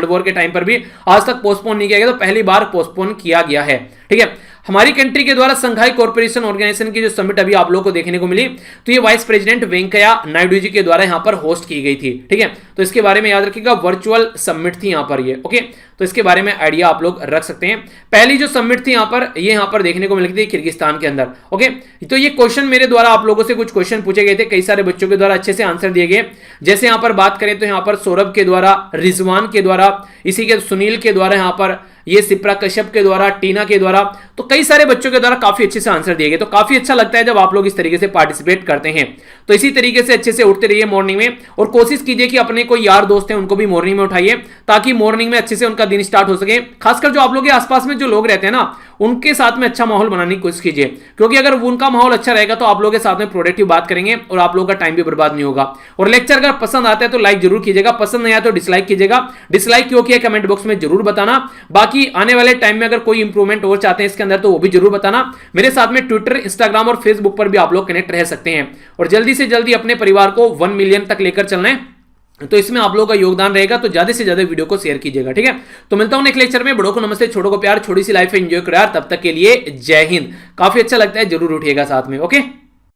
A: वॉर के टाइम पर भी, आज तक पोस्टपोन नहीं किया गया, तो पहली बार पोस्टपोन किया गया है, ठीक है। हमारी कंट्री के द्वारा संघाई कॉर्पोरेशन ऑर्गेनाइजेशन की जो समिट अभी आप लोगों को देखने को मिली, तो ये वाइस प्रेसिडेंट वेंकैया नायडू जी के द्वारा यहां पर होस्ट की गई थी, ठीक है। तो इसके बारे में याद रखिएगा, वर्चुअल समिट थी यहां पर ये, ओके। तो इसके बारे में आइडिया आप लोग रख सकते हैं। पहली जो समिट थी यहां पर, ये यहां पर देखने को मिली थी किर्गिस्तान के अंदर, ओके। तो ये क्वेश्चन मेरे द्वारा आप लोगों से कुछ क्वेश्चन पूछे गए थे, कई सारे बच्चों के द्वारा अच्छे से आंसर दिए गए। जैसे यहां पर बात करें तो यहां पर सौरभ के द्वारा, रिजवान के द्वारा, इसी के सुनील के द्वारा, यहां पर ये सिप्रा कश्यप के द्वारा, टीना के द्वारा, तो कई सारे बच्चों के द्वारा काफी अच्छे से आंसर दिए गए। तो काफी अच्छा लगता है जब आप लोग इस तरीके से पार्टिसिपेट करते हैं। तो इसी तरीके से अच्छे से उठते रहिए मॉर्निंग में, और कोशिश कीजिए कि अपने कोई यार दोस्त हैं उनको भी मॉर्निंग में उठाइए, ताकि मॉर्निंग में अच्छे से उनका दिन स्टार्ट हो सके। खासकर जो आप लोग के आसपास में जो लोग रहते हैं ना, उनके साथ में अच्छा माहौल बनाने की कोशिश कीजिए, क्योंकि अगर उनका माहौल अच्छा रहेगा तो आप लोगों के साथ में प्रोडक्टिव बात करेंगे और आप लोगों का टाइम भी बर्बाद नहीं होगा। और लेक्चर अगर पसंद आता है तो लाइक जरूर कीजिएगा, पसंद नहीं आया तो डिसलाइक कीजिएगा। डिसलाइक क्यों किया कमेंट बॉक्स में जरूर बताना। बाकी आने वाले टाइम में अगर कोई इंप्रूवमेंट और चाहते हैं इसके अंदर तो वो भी जरूर बताना। मेरे साथ में ट्विटर, इंस्टाग्राम और फेसबुक पर भी आप लोग कनेक्ट रह सकते हैं, और जल्दी से जल्दी अपने परिवार को 1 मिलियन तक लेकर चलना है। तो इसमें आप लोगों का योगदान रहेगा, तो ज्यादा से ज्यादा वीडियो को शेयर कीजिएगा, ठीक है। तो मिलता हूं नेक्स्ट लेक्चर में। बड़ों को नमस्ते, छोटों को प्यार, छोटी सी लाइफ एंजॉय करो यार। तब तक के लिए जय हिंद। काफी अच्छा लगता है, जरूर उठिएगा साथ में, ओके।